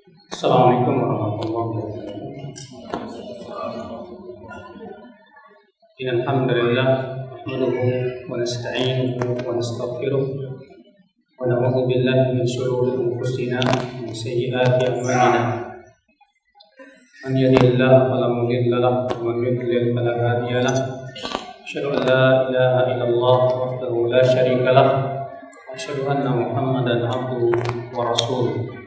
Assalamualaikum warahmatullahi wabarakatuh. Alhamdulillah nahmaduhu wa nasta'inuhu wa nastaghfiruh wa na'udzu billahi min shururi anfusina wa sayyiati a'malina. Man yahdihillahu fala mudilla lahu wa man yudlil fala hadiya lahu. Asyhadu an la ilaha illallah wahdahu la syarika lahu wa asyhadu anna Muhammadan abduhu wa rasuluh.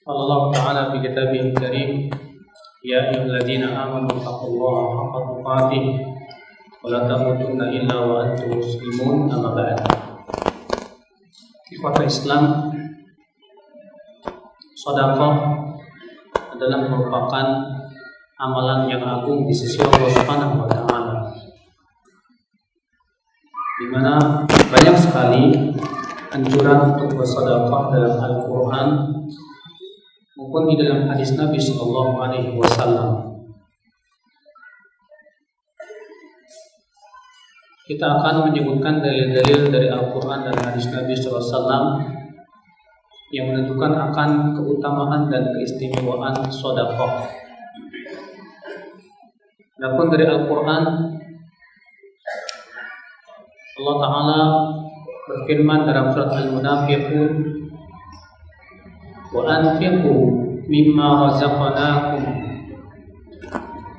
Allah Ta'ala fi kitabihil karim, ya ayyuhalladzina amanu taqullaha haqqa tuqatih wa la tamutunna illa wa antum muslimun. Amma ba'd. Ikhwatul Islam, sedekah adalah merupakan amalan yang agung di sisi Allah Subhanahu wa taala. Di mana banyak sekali anjuran untuk bersedekah dalam Al-Qur'an maupun di dalam hadis Nabi Sallallahu Alaihi Wasallam. Kita akan menyebutkan dalil-dalil dari Al-Quran dan hadis Nabi Sallallahu Alaihi Wasallam yang menentukan akan keutamaan dan keistimewaan sedekah. Adapun dari Al-Quran, Allah Ta'ala berfirman dalam surat Al-Munafiqun, wa anfiqu mimma razaqnakum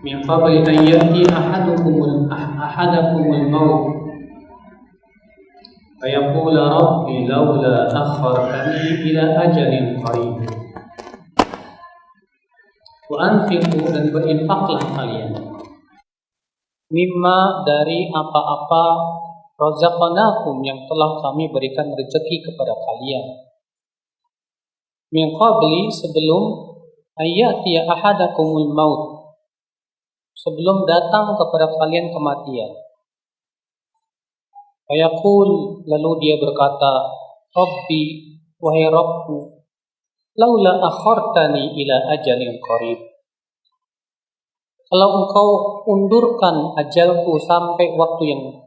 min qabli an ya'ti ahadakumul maut fa yaqula rabbi laula akhartani ila ajalin qarib. Wa anfiqu, dan berinfaklah kalian, mimma, dari apa-apa, razaqnakum, yang telah kami berikan rezeki kepada kalian, min qabli, sebelum ayatiya ahadakumul maut, sebelum datang kepada kalian kematian. Fayaqul, lalu dia berkata, Rabbi, wahai Rabbku, laula akhartani ila ajalin qarib, kalau engkau undurkan ajalku sampai waktu yang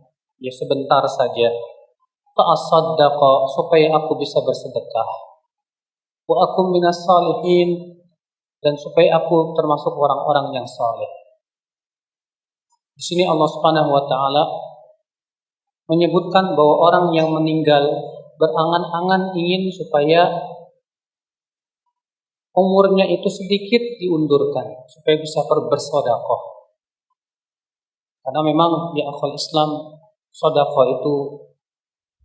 sebentar saja, fa asaddaqa, supaya aku bisa bersedekah, wa akum minas salihin, dan supaya aku termasuk orang-orang yang saleh. Di sini Allah Subhanahu wa taala menyebutkan bahwa orang yang meninggal berangan-angan ingin supaya umurnya itu sedikit diundurkan supaya bisa bersedekah. Karena memang di akal Islam sedekah itu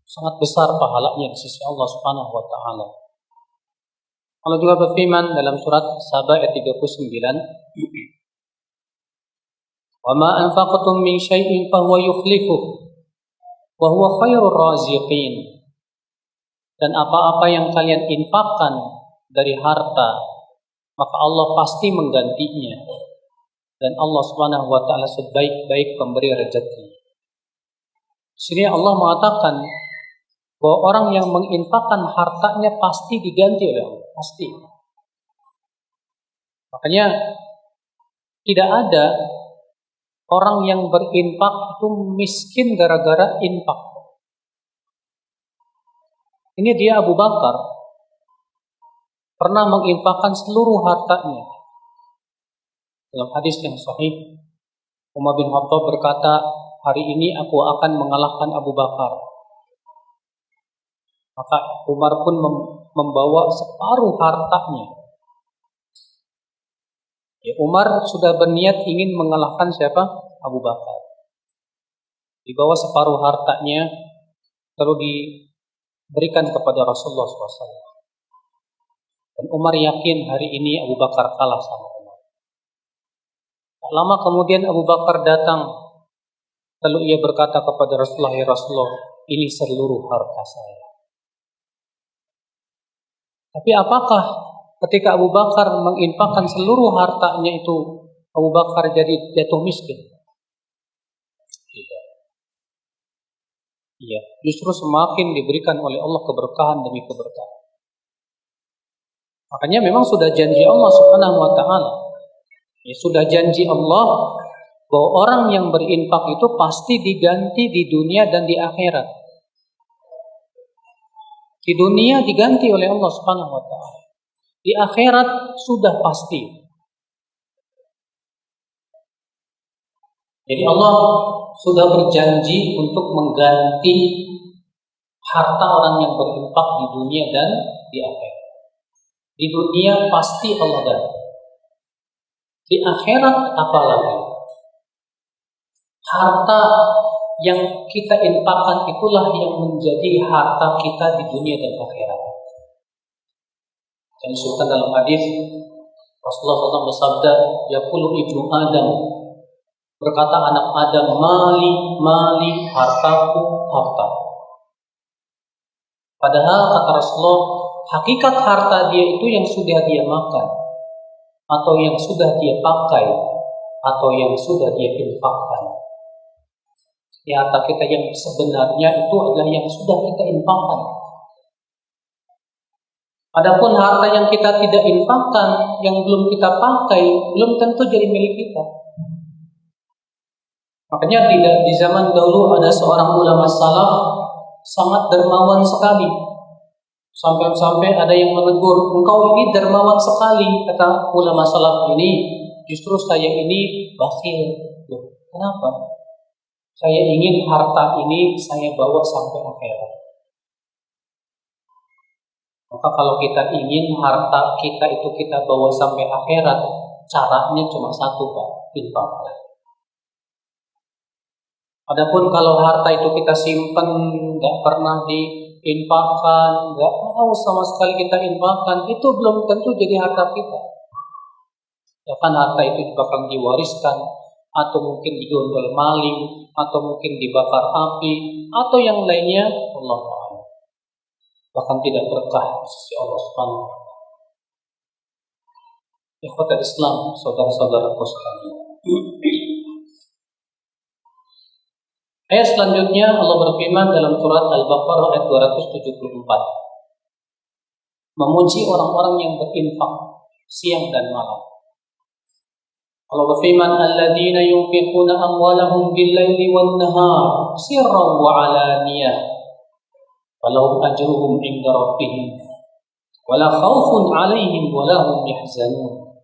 sangat besar pahalanya di sisi Allah Subhanahu wa taala. Allah juga berfirman dalam surat Saba ayat 39, "Wa ma anfaqtum min syai'in fa huwa yukhlifuh wa huwa khairur raziqin." Dan apa-apa yang kalian infakkan dari harta, maka Allah pasti menggantinya, dan Allah Subhanahu wa taala sebaik-baik pemberi rezeki. Di sini Allah mengatakan bahwa orang yang menginfakkan hartanya pasti diganti oleh Allah, pasti. Makanya tidak ada orang yang berinfak itu miskin gara-gara infak. Ini dia Abu Bakar pernah menginfakkan seluruh hartanya. Dalam hadis yang sahih, Umar bin Khattab berkata, hari ini aku akan mengalahkan Abu Bakar. Maka Umar pun membawa separuh hartanya. Umar sudah berniat ingin mengalahkan siapa? Abu Bakar. Dibawa separuh hartanya, lalu diberikan kepada Rasulullah SAW. Dan Umar yakin hari ini Abu Bakar kalah sama Umar. Tak lama kemudian Abu Bakar datang, lalu ia berkata kepada Rasulullah, ya Rasulullah, ini seluruh harta saya. Tapi apakah ketika Abu Bakar menginfakkan seluruh hartanya itu Abu Bakar jadi jatuh miskin? Tidak. Iya, justru semakin diberikan oleh Allah keberkahan demi keberkahan. Makanya memang sudah janji Allah Subhanahu wa taala. Ya, sudah janji Allah bahwa orang yang berinfak itu pasti diganti di dunia dan di akhirat. Di dunia diganti oleh Allah Subhanahu wa taala. Di akhirat sudah pasti. Jadi Allah sudah berjanji untuk mengganti harta orang yang berinfak di dunia dan di akhirat. Di dunia pasti Allah ganti. Di akhirat apalagi? Harta yang kita infakkan itulah yang menjadi harta kita di dunia dan akhirat. Dan disebutkan dalam hadis Rasulullah SAW bersabda, "Yaqulu ibnu Adam," berkata anak Adam, "Mali, hartaku, hartaku." Padahal kata Rasulullah, hakikat harta dia itu yang sudah dia makan, atau yang sudah dia pakai, atau yang sudah dia infakkan. Ya, harta kita yang sebenarnya itu adalah yang sudah kita infakkan. Adapun harta yang kita tidak infakkan, yang belum kita pakai, belum tentu jadi milik kita. Makanya di zaman dahulu ada seorang ulama salaf sangat dermawan sekali. Sampai-sampai ada yang menegur, "Engkau ini dermawan sekali," kata ulama salaf ini. "Justru saya ini bakhil." Loh, kenapa? Saya ingin harta ini saya bawa sampai akhirat. Maka kalau kita ingin harta kita itu kita bawa sampai akhirat, caranya cuma satu, Pak, infak. Adapun kalau harta itu kita simpen, nggak pernah diinfakkan, nggak mau sama sekali kita infakkan, itu belum tentu jadi harta kita. Bahkan harta itu bakal diwariskan, atau mungkin digondol maling, atau mungkin dibakar api, atau yang lainnya, Allah a'lam. Bahkan tidak berkah di sisi Allah Subhanahu wa taala. Ikhwatul Islam, saudara-saudaraku sekalian. Ayat selanjutnya Allah berfirman dalam surat Al-Baqarah ayat 274. Memuji orang-orang yang berinfak siang dan malam. Allah berfirman, "Alladzina yunfiquna amwalahum bil-laili wan-nahar sirran wa 'alaniyah, falahum ajruhum 'inda rabbihim, wala khaufun 'alaihim wala hum yahzanun."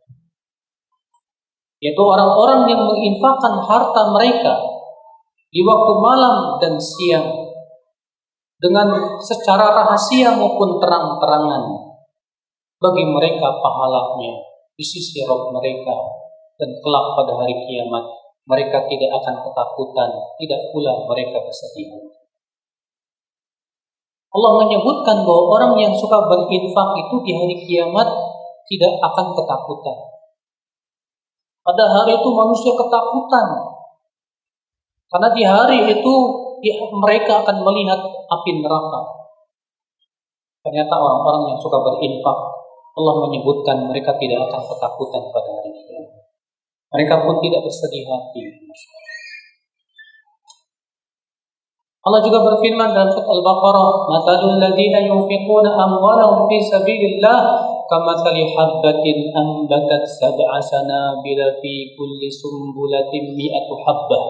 Yaitu orang-orang yang menginfakkan harta mereka di waktu malam dan siang dengan secara rahasia maupun terang-terangan. Bagi mereka pahalanya di sisi Rabb mereka. Dan kelak pada hari kiamat mereka tidak akan ketakutan, tidak pula mereka kesedihan. Allah menyebutkan bahwa orang yang suka berinfak itu di hari kiamat tidak akan ketakutan. Pada hari itu manusia ketakutan, karena di hari itu mereka akan melihat api neraka. Ternyata orang-orang yang suka berinfak, Allah menyebutkan mereka tidak akan ketakutan pada hari kiamat. Mereka pun tidak bersedih hati. Allah juga berfirman dalam surat Al-Baqarah, "Mathalul ladzina yunfiquna amwalahum fi sabilillah kamathali habbatin anbatat sab'a sanabila fi kulli sumbulatin mi'atu habbah.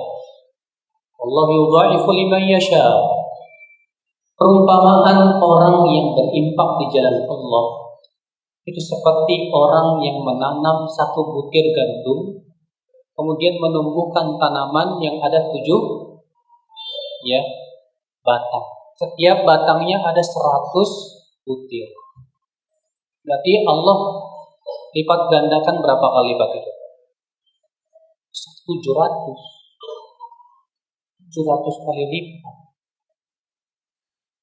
Wallahu yudha'ifu liman yasha." Perumpamaan orang yang berinfak di jalan Allah itu seperti orang yang menanam satu butir gandum, kemudian menumbuhkan tanaman yang ada 7 batang. Setiap batangnya ada 100 butir. Berarti Allah lipat gandakan berapa kali lipat itu? 700 kali lipat.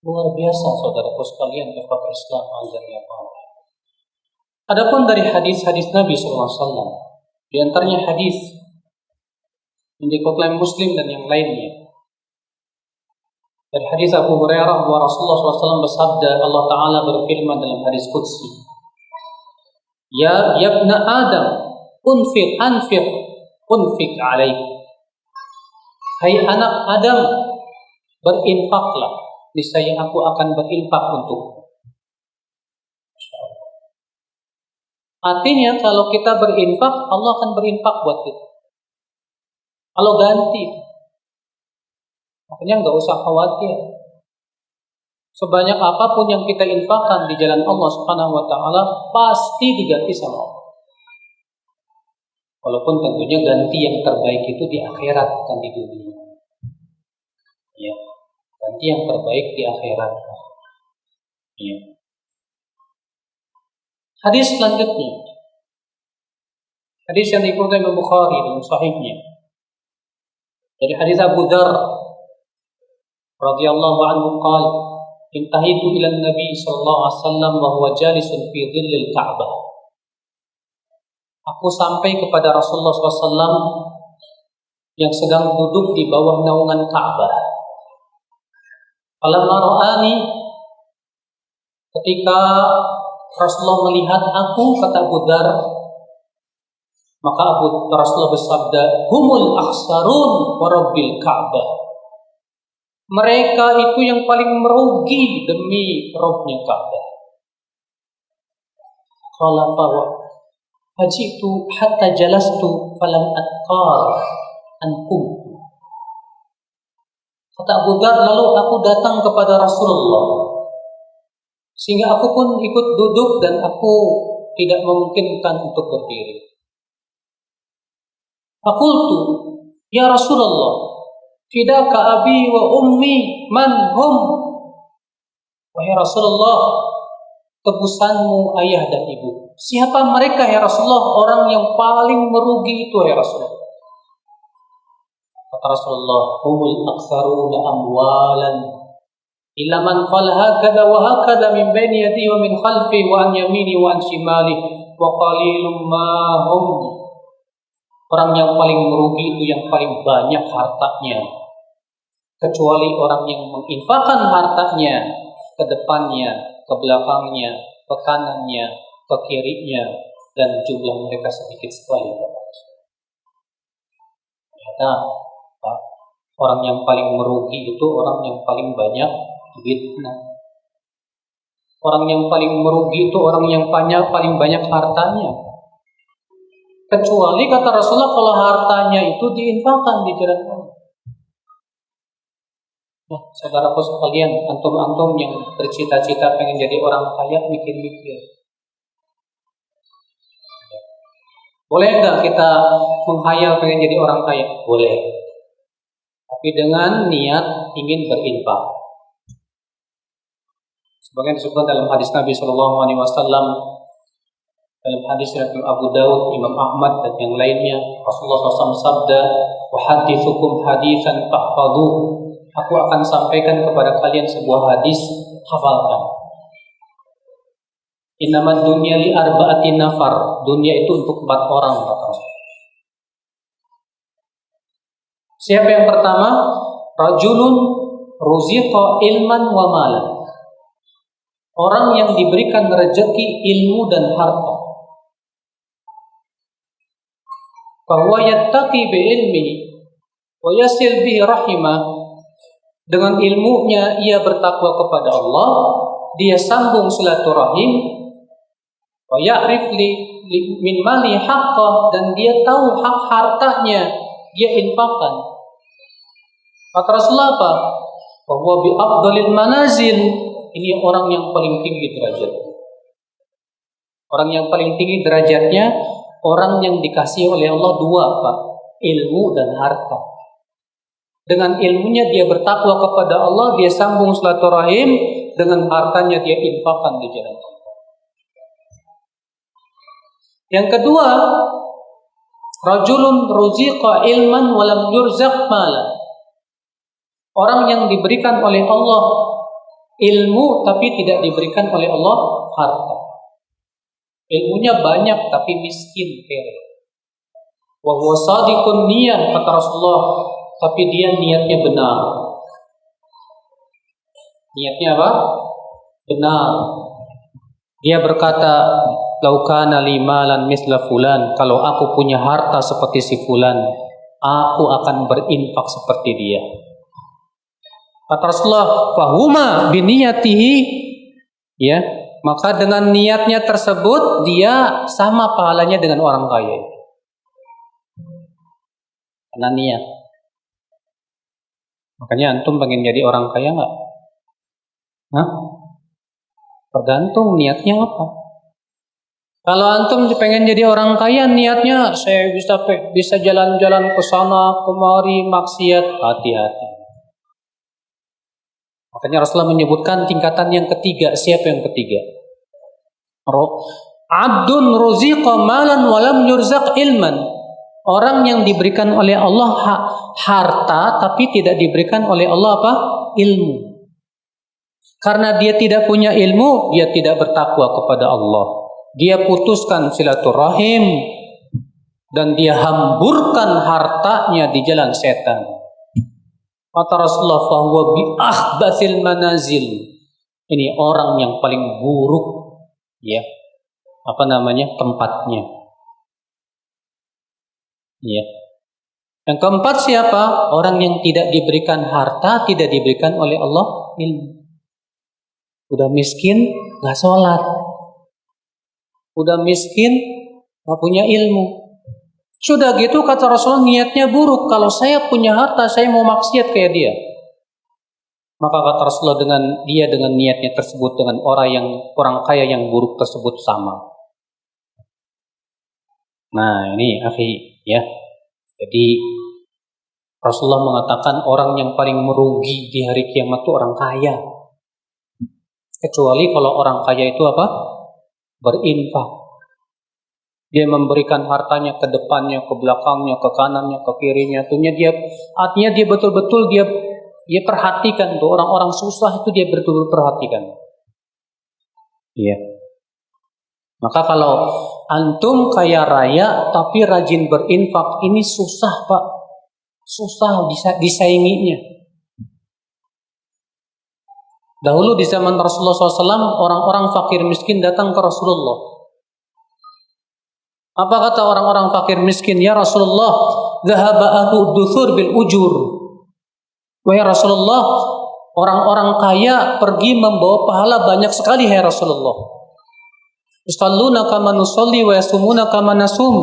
Luar biasa saudaraku sekalian, ikhwat Islam azan ya Allah. Adapun dari hadis-hadis Nabi SAW, di antaranya hadis yang dikutip Muslim dan yang lainnya. Dari hadis Abu Hurairah bahwa Rasulullah SAW bersabda, Allah Ta'ala berfirman dalam hadis Qudsi, "Ya ibna Adam, unfiq alaik." Hai anak Adam, berinfaklah, niscaya aku akan berinfak untukmu. Artinya kalau kita berinfak, Allah akan berinfak buat kita. Kalau ganti, makanya nggak usah khawatir. Sebanyak apapun yang kita infakkan di jalan Allah Subhanahu wa taala pasti diganti sama Allah. Walaupun tentunya ganti yang terbaik itu di akhirat, bukan di dunia. Ya, ganti yang terbaik di akhirat. Ya. Hadis selanjutnya. Hadis yang dikeluarkan Imam Bukhari dalam sahihnya. Dari hadis Abu Dzar radhiyallahu anhu qala intahitu ila Nabi sallallahu alaihi wasallam wa huwa jalisun fi dhillil Ka'bah. Aku sampai kepada Rasulullah SAW yang sedang duduk di bawah naungan Ka'bah. Falamma ra'ani, ketika Rasulullah melihat aku, kata Abu Dzar, maka Rasulullah bersabda, humul akhsarun wa rabbil Ka'bah. Mereka itu yang paling merugi demi Rabbnya Ka'bah. Qala fajitu hatta jalastu falam atqar ankum. Kata Abu Dzar, lalu aku datang kepada Rasulullah sehingga aku pun ikut duduk dan aku tidak memungkinkan untuk berdiri. Faqultu, ya Rasulullah, fidaka abi wa ummi man hum. Wahai Rasulullah, tebusanmu ayah dan ibu. Siapa mereka ya Rasulullah? Orang yang paling merugi itu ya Rasulullah. Kata Rasulullah, humul aktsaruna amwalan illa man qala hakadha wa hakadha min baini yadihi wa min khalfi wa an yamini wa an shimali wa qalilum ma hum. Orang yang paling merugi itu yang paling banyak hartanya, kecuali orang yang menginfakkan hartanya ke depannya, ke belakangnya, ke kanannya, ke kirinya, dan jumlah mereka sedikit sekali. Ternyata orang yang paling merugi itu orang yang paling banyak duitnya. Orang yang paling merugi itu orang yang paling banyak hartanya. Kecuali kata Rasulullah kalau hartanya itu diinfakkan di jalan Allah. Nah, saudaraku sekalian, antum-antum yang bercita-cita pengen jadi orang kaya, mikir-mikir. Boleh nggak kita menghayal pengen jadi orang kaya? Boleh. Tapi dengan niat ingin berinfak. Sebagaimana disebutkan dalam hadis Nabi SAW, dalam hadis riwayat Abu Daud, Imam Ahmad dan yang lainnya, Rasulullah SAW sabda, "Wa hadithukum haditsan fahfadhuh." Aku akan sampaikan kepada kalian sebuah hadis, hafalkan. Innamad dunya li arba'ati nafar. Dunia itu untuk 4 orang, kata Rasul. Siapa yang pertama? Rajulun ruziqa ilman wa malan. Orang yang diberikan rezeki ilmu dan harta. Bahwa yattaqi bi ilmihi wa yasil bihi rahimah. Dengan ilmunya ia bertakwa kepada Allah, dia sambung silaturahim, wa ya'rif min mali haqqah, dan dia tahu hak hartanya, dia infakkan. Kata Rasulullah apa? Bahwa bi afdalil manazil, ini orang yang paling tinggi derajat. Orang yang paling tinggi derajatnya orang yang dikasihi oleh Allah 2, Pak, ilmu dan harta. Dengan ilmunya dia bertakwa kepada Allah, dia sambung silaturahim, dengan hartanya dia infakkan di jalan Allah. Yang kedua, rajulun ruziqa ilman wa lam yurzaq malan. Orang yang diberikan oleh Allah ilmu tapi tidak diberikan oleh Allah harta. Ilmunya banyak tapi miskin kere. Wa huwa shadiqun niyah, kata Rasulullah, tapi dia niatnya benar. Niatnya apa? Benar. Dia berkata, "Lau kana li malan misla fulan." Kalau aku punya harta seperti si fulan, aku akan berinfak seperti dia. Kata Rasulullah, "Fahuma biniyatihi." Ya, maka dengan niatnya tersebut dia sama pahalanya dengan orang kaya. Karena niat. Makanya antum pengen jadi orang kaya nggak? Hah? Tergantung niatnya apa. Kalau antum pengen jadi orang kaya, niatnya saya bisa jalan-jalan ke sana kemari maksiat, hati-hati. Makanya Rasulullah menyebutkan tingkatan yang ketiga. Siapa yang ketiga? Abdun ruziqa malan walam yurzaq ilman. Orang yang diberikan oleh Allah harta tapi tidak diberikan oleh Allah apa? Ilmu. Karena dia tidak punya ilmu, dia tidak bertakwa kepada Allah. Dia putuskan silaturahim dan dia hamburkan hartanya di jalan setan. Kata Rasulullah, "Fahuwa bi akhbathil manazil." Ini orang yang paling buruk, ya. Tempatnya. Ya. Yang keempat siapa? Orang yang tidak diberikan harta, tidak diberikan oleh Allah ilmu. Udah miskin, gak sholat. Udah miskin, gak punya ilmu. Sudah gitu kata Rasulullah, niatnya buruk. Kalau saya punya harta, saya mau maksiat kayak dia. Maka kata Rasulullah, dengan niatnya tersebut, dengan orang kaya yang buruk tersebut sama. Nah ini akhi, ya. Jadi Rasulullah mengatakan orang yang paling merugi di hari kiamat itu orang kaya. Kecuali kalau orang kaya itu apa? Berinfak. Dia memberikan hartanya ke depannya, ke belakangnya, ke kanannya, ke kirinya. Artinya dia betul-betul dia perhatikan tuh orang-orang susah itu dia betul-betul perhatikan. Iya. Maka kalau antum kaya raya tapi rajin berinfak, ini susah Pak. Susah bisa disainginya. Dahulu di zaman Rasulullah SAW, orang-orang fakir miskin datang ke Rasulullah. Apa kata orang-orang fakir miskin? Ya Rasulullah, dhahaba ahlu duthur bil ujur. Wahai Rasulullah, orang-orang kaya pergi membawa pahala banyak sekali, hai Rasulullah. Yusalluna kama nusalli wa yasumuna kama nasum.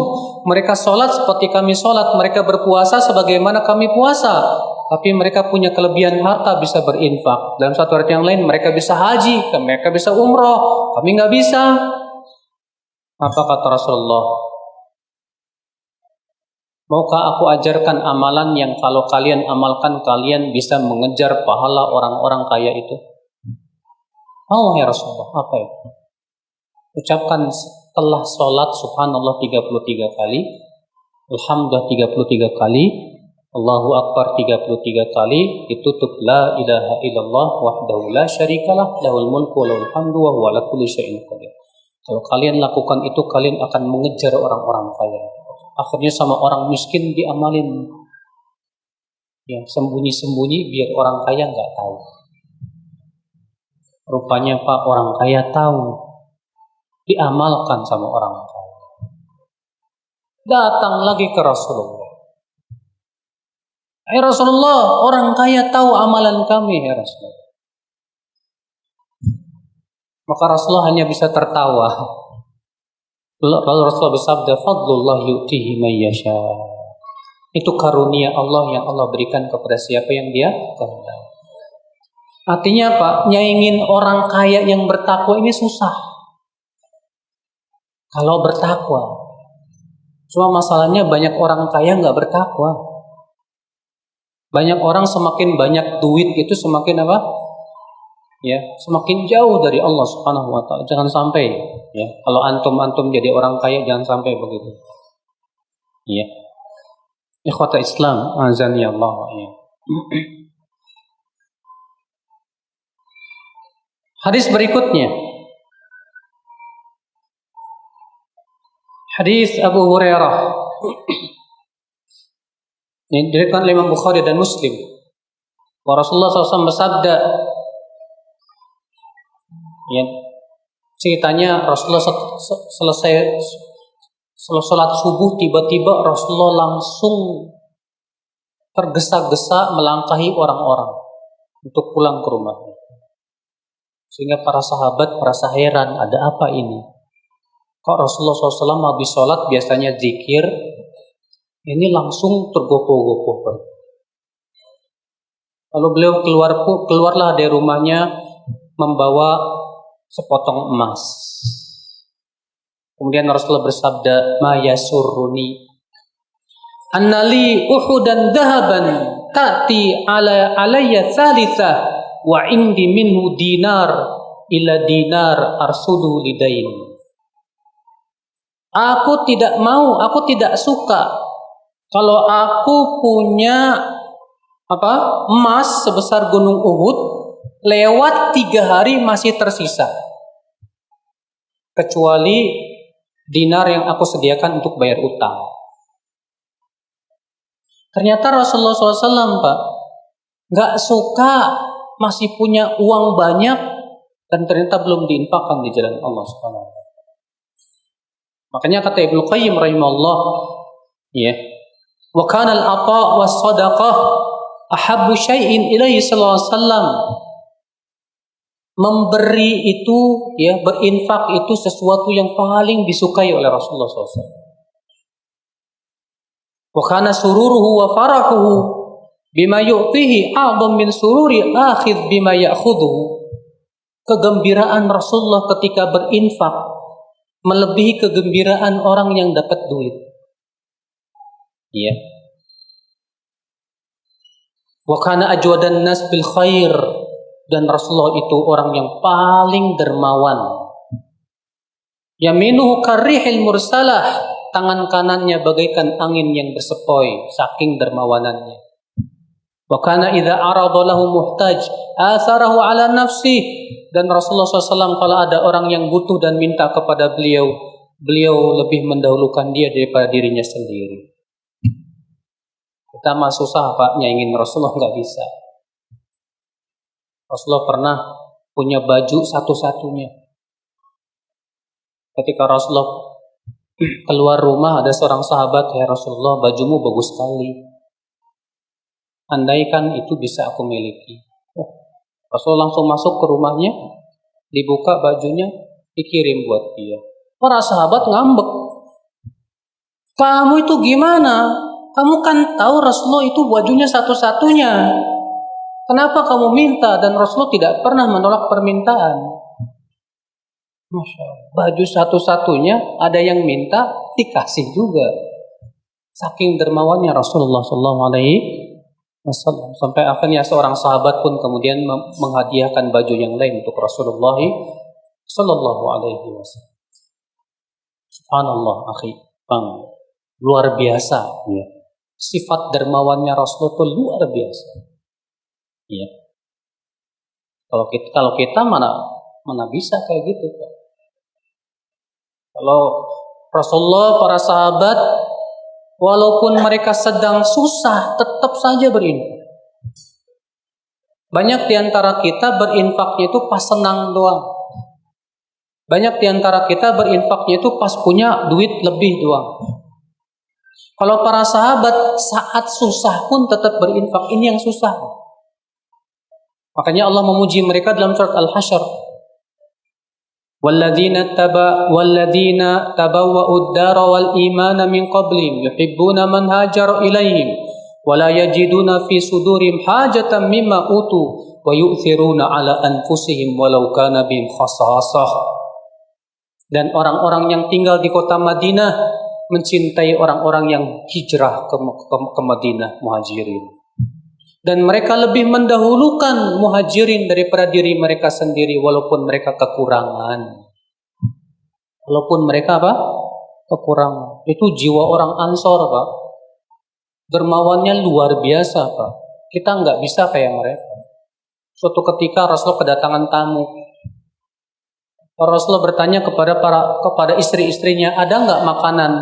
Mereka sholat seperti kami sholat, mereka berpuasa sebagaimana kami puasa. Tapi mereka punya kelebihan harta, bisa berinfak. Dalam satu ayat yang lain, mereka bisa haji, mereka bisa umroh, kami nggak bisa. Apa kata Rasulullah? Maukah aku ajarkan amalan yang kalau kalian amalkan, kalian bisa mengejar pahala orang-orang kaya itu? Mau ya Rasulullah, apa itu? Ucapkan setelah sholat subhanallah 33 kali, alhamdulillah 33 kali, Allahu Akbar 33 kali, ditutup la ilaha illallah wahdahu la syarikalah lahul mulku wa lahul hamdu wa huwa ala kulli syai'in qadir. Kalau kalian lakukan itu, kalian akan mengejar orang-orang kaya. Akhirnya sama orang miskin diamalin. Yang sembunyi-sembunyi biar orang kaya nggak tahu. Rupanya Pak, orang kaya tahu. Diamalkan sama orang kaya. Datang lagi ke Rasulullah. Hai Rasulullah, orang kaya tahu amalan kami, ya Rasulullah. Maka Rasulullah hanya bisa tertawa. Lalu Rasulullah bersabda, fadlullah yu'tihi man yasha. Itu karunia Allah yang Allah berikan kepada siapa yang dia kehendaki. Artinya apa? Nyaingin orang kaya yang bertakwa ini susah. Kalau bertakwa. Cuma masalahnya banyak orang kaya nggak bertakwa. Banyak orang semakin banyak duit itu semakin apa? Ya, semakin jauh dari Allah Subhanahu wa taala. Jangan sampai ya, kalau antum jadi orang kaya jangan sampai begitu. Ya. Ikhwata Islam, azani Allah ya. Hadis berikutnya. Hadis Abu Hurairah. Ini diriwayatkan oleh Imam Bukhari dan Muslim. Rasulullah SAW bersabda, ya, ceritanya Rasulullah selesai sholat subuh, tiba-tiba Rasulullah langsung tergesa-gesa melangkahi orang-orang untuk pulang ke rumahnya. Sehingga para sahabat merasa heran, ada apa ini? Kok Rasulullah SAW habis sholat biasanya zikir, ini langsung tergopoh-gopoh. Lalu beliau keluarlah dari rumahnya membawa sepotong emas. Kemudian Rasulullah bersabda, "Ma yasurruni annali uhudan dhahaban ta'ti alayya thalithah wa indi minhu dinar ila dinar arsudu lidain." Aku tidak suka kalau aku punya emas sebesar gunung Uhud, lewat 3 hari masih tersisa, kecuali dinar yang aku sediakan untuk bayar utang. Ternyata Rasulullah SAW, Pak, nggak suka masih punya uang banyak dan ternyata belum diinfakkan di jalan Allah Subhanahu wa taala. Makanya kata Ibnu Qayyim rahimahullah, ya, wa kana al-ata' was-shadaqah ahabbu syai'in ilaihi sallallahu alaihi wasallam. Memberi itu, ya, berinfak itu sesuatu yang paling disukai oleh Rasulullah SAW. Wa kana sururuhu wa farahuhu bima yu'tihi a'dham min sururi akhidh bima ya'khudhu. Kegembiraan Rasulullah ketika berinfak melebihi kegembiraan orang yang dapat duit. Ya. Wa kana ajwadan nas bil khair, dan Rasulullah itu orang yang paling dermawan. Yaminuhu karrihil mursalah, tangan kanannya bagaikan angin yang bersepoi, saking dermawanannya. Wa kana idza arada lahu muhtaj atharahu ala nafsi, dan Rasulullah SAW kalau ada orang yang butuh dan minta kepada beliau lebih mendahulukan dia daripada dirinya sendiri. Kita mah susah, Pak, nyaingin Rasulullah, nggak bisa. Rasulullah pernah punya baju satu-satunya. Ketika Rasulullah keluar rumah, ada seorang sahabat, "Ya Rasulullah, bajumu bagus sekali. Andaikan itu bisa aku miliki." Rasulullah langsung masuk ke rumahnya, dibuka bajunya, dikirim buat dia. Para sahabat ngambek. "Kamu itu gimana? Kamu kan tahu Rasulullah itu bajunya satu-satunya. Kenapa kamu minta?" Dan Rasulullah tidak pernah menolak permintaan. Masya Allah. Baju satu-satunya, ada yang minta, dikasih juga. Saking dermawannya Rasulullah SAW. Sampai akhirnya seorang sahabat pun kemudian menghadiahkan baju yang lain untuk Rasulullah SAW. Subhanallah, akhi, Bang, luar biasa. Ya. Sifat dermawannya Rasulullah itu luar biasa. Ya. Kalau kita mana bisa kayak gitu, Pak. Kalau Rasulullah, para sahabat, walaupun mereka sedang susah, tetap saja berinfak. Banyak di antara kita berinfaknya itu pas senang doang. Banyak di antara kita berinfaknya itu pas punya duit lebih doang. Kalau para sahabat saat susah pun tetap berinfak, ini yang susah. Makanya Allah memuji mereka dalam surat Al-Hasyr. Walladzina tabawwa'ud dara wal imana min qablihim yuhibbuna man hajara ilaihim wa la yajiduna fi sudurihim hajatan mimma utu wa yu'thiruna ala anfusihim walau kana bihim khassasah. Dan orang-orang yang tinggal di kota Madinah mencintai orang-orang yang hijrah ke Madinah, muhajirin. Dan mereka lebih mendahulukan muhajirin daripada diri mereka sendiri, walaupun mereka kekurangan. Walaupun mereka kekurangan. Itu jiwa orang Ansor, Pak. Dermawannya luar biasa, Pak. Kita nggak bisa kayak mereka. Suatu ketika Rasulullah kedatangan tamu. Rasulullah bertanya kepada istri-istrinya, "Ada nggak makanan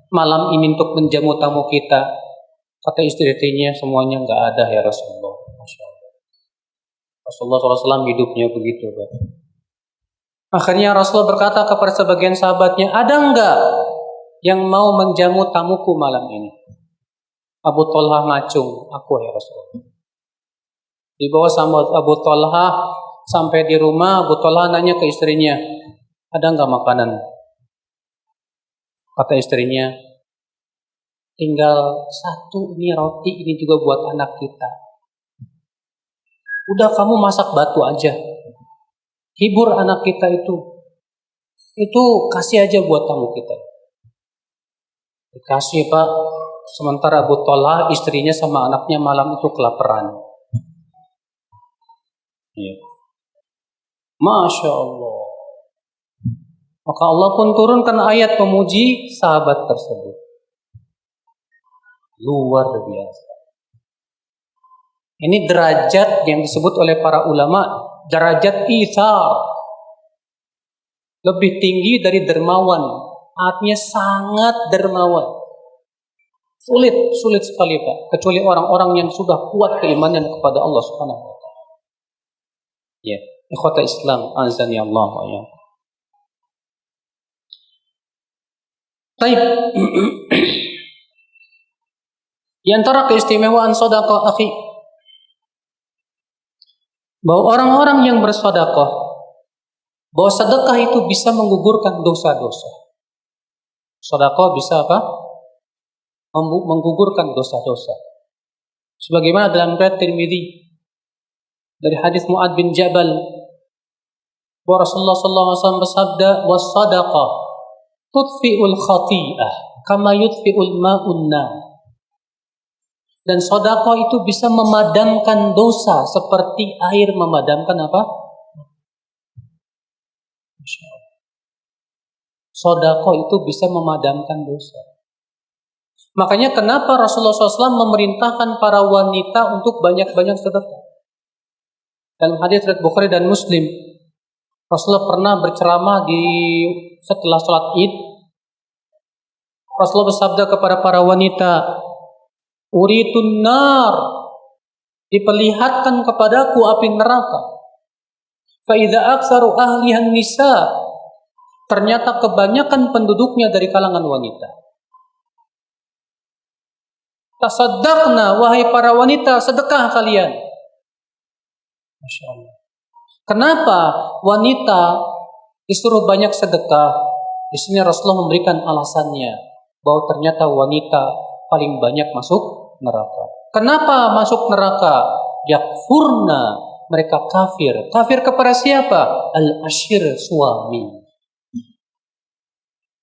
malam ini untuk menjamu tamu kita?" Kata istri-istrinya, "Semuanya nggak ada ya Rasulullah." Masya Allah. Rasulullah SAW hidupnya begitu, Pak. Akhirnya Rasulullah berkata kepada sebagian sahabatnya, "Ada nggak yang mau menjamu tamuku malam ini?" Abu Talha ngacung, "Aku ya Rasulullah." Dibawa sama Abu Talha sampai di rumah, Abu Talha nanya ke istrinya, "Ada nggak makanan?" Kata istrinya, "Tinggal satu, ini roti, ini juga buat anak kita. Udah kamu masak batu aja." hibur anak kita itu kasih aja buat tamu kita. Dikasih Pak, sementara Abu Talha istrinya sama anaknya malam itu kelaparan. Ya. Masya Allah. Maka Allah pun turunkan ayat memuji sahabat tersebut. Luar biasa. Ini derajat yang disebut oleh para ulama, derajat itsar. Lebih tinggi dari dermawan. Artinya sangat dermawan. Sulit sekali Pak. Kecuali orang-orang yang sudah kuat keimanan kepada Allah Subhanahu wa taala. Ya, ikhwata Islam, azani Allah wa iyyakum. Baik. Di antara keistimewaan sedekah akhi, bahwa orang-orang yang bersedekah, bahwa sedekah itu bisa menggugurkan dosa-dosa. Sedekah bisa apa? Menggugurkan dosa-dosa. Sebagaimana dalam riwayat Tirmidzi dari hadis Mu'adz bin Jabal, bahwa Rasulullah sallallahu alaihi wasallam bersabda, "Was-sadaqah tudfi'ul khati'ah kama yudfi'ul ma'un nar." Dan sedekah itu bisa memadamkan dosa seperti air memadamkan apa? Sedekah itu bisa memadamkan dosa. Makanya kenapa Rasulullah SAW memerintahkan para wanita untuk banyak-banyak sedekah. Dalam hadis riwayat Bukhari dan Muslim, Rasulullah pernah berceramah setelah sholat Id. Rasulullah bersabda kepada para wanita, "Uritun nar," diperlihatkan kepadaku api neraka. Fa idza aktsaru ahlihan nisa, ternyata kebanyakan penduduknya dari kalangan wanita. Tasaddaqna, wahai para wanita, sedekah kalian. Masya Allah. Kenapa wanita disuruh banyak sedekah? Di sini Rasulullah memberikan alasannya, bahwa ternyata wanita paling banyak masuk neraka. Kenapa masuk neraka? Yakfurna, mereka kafir. Kafir kepada siapa? Al-ashir, suami.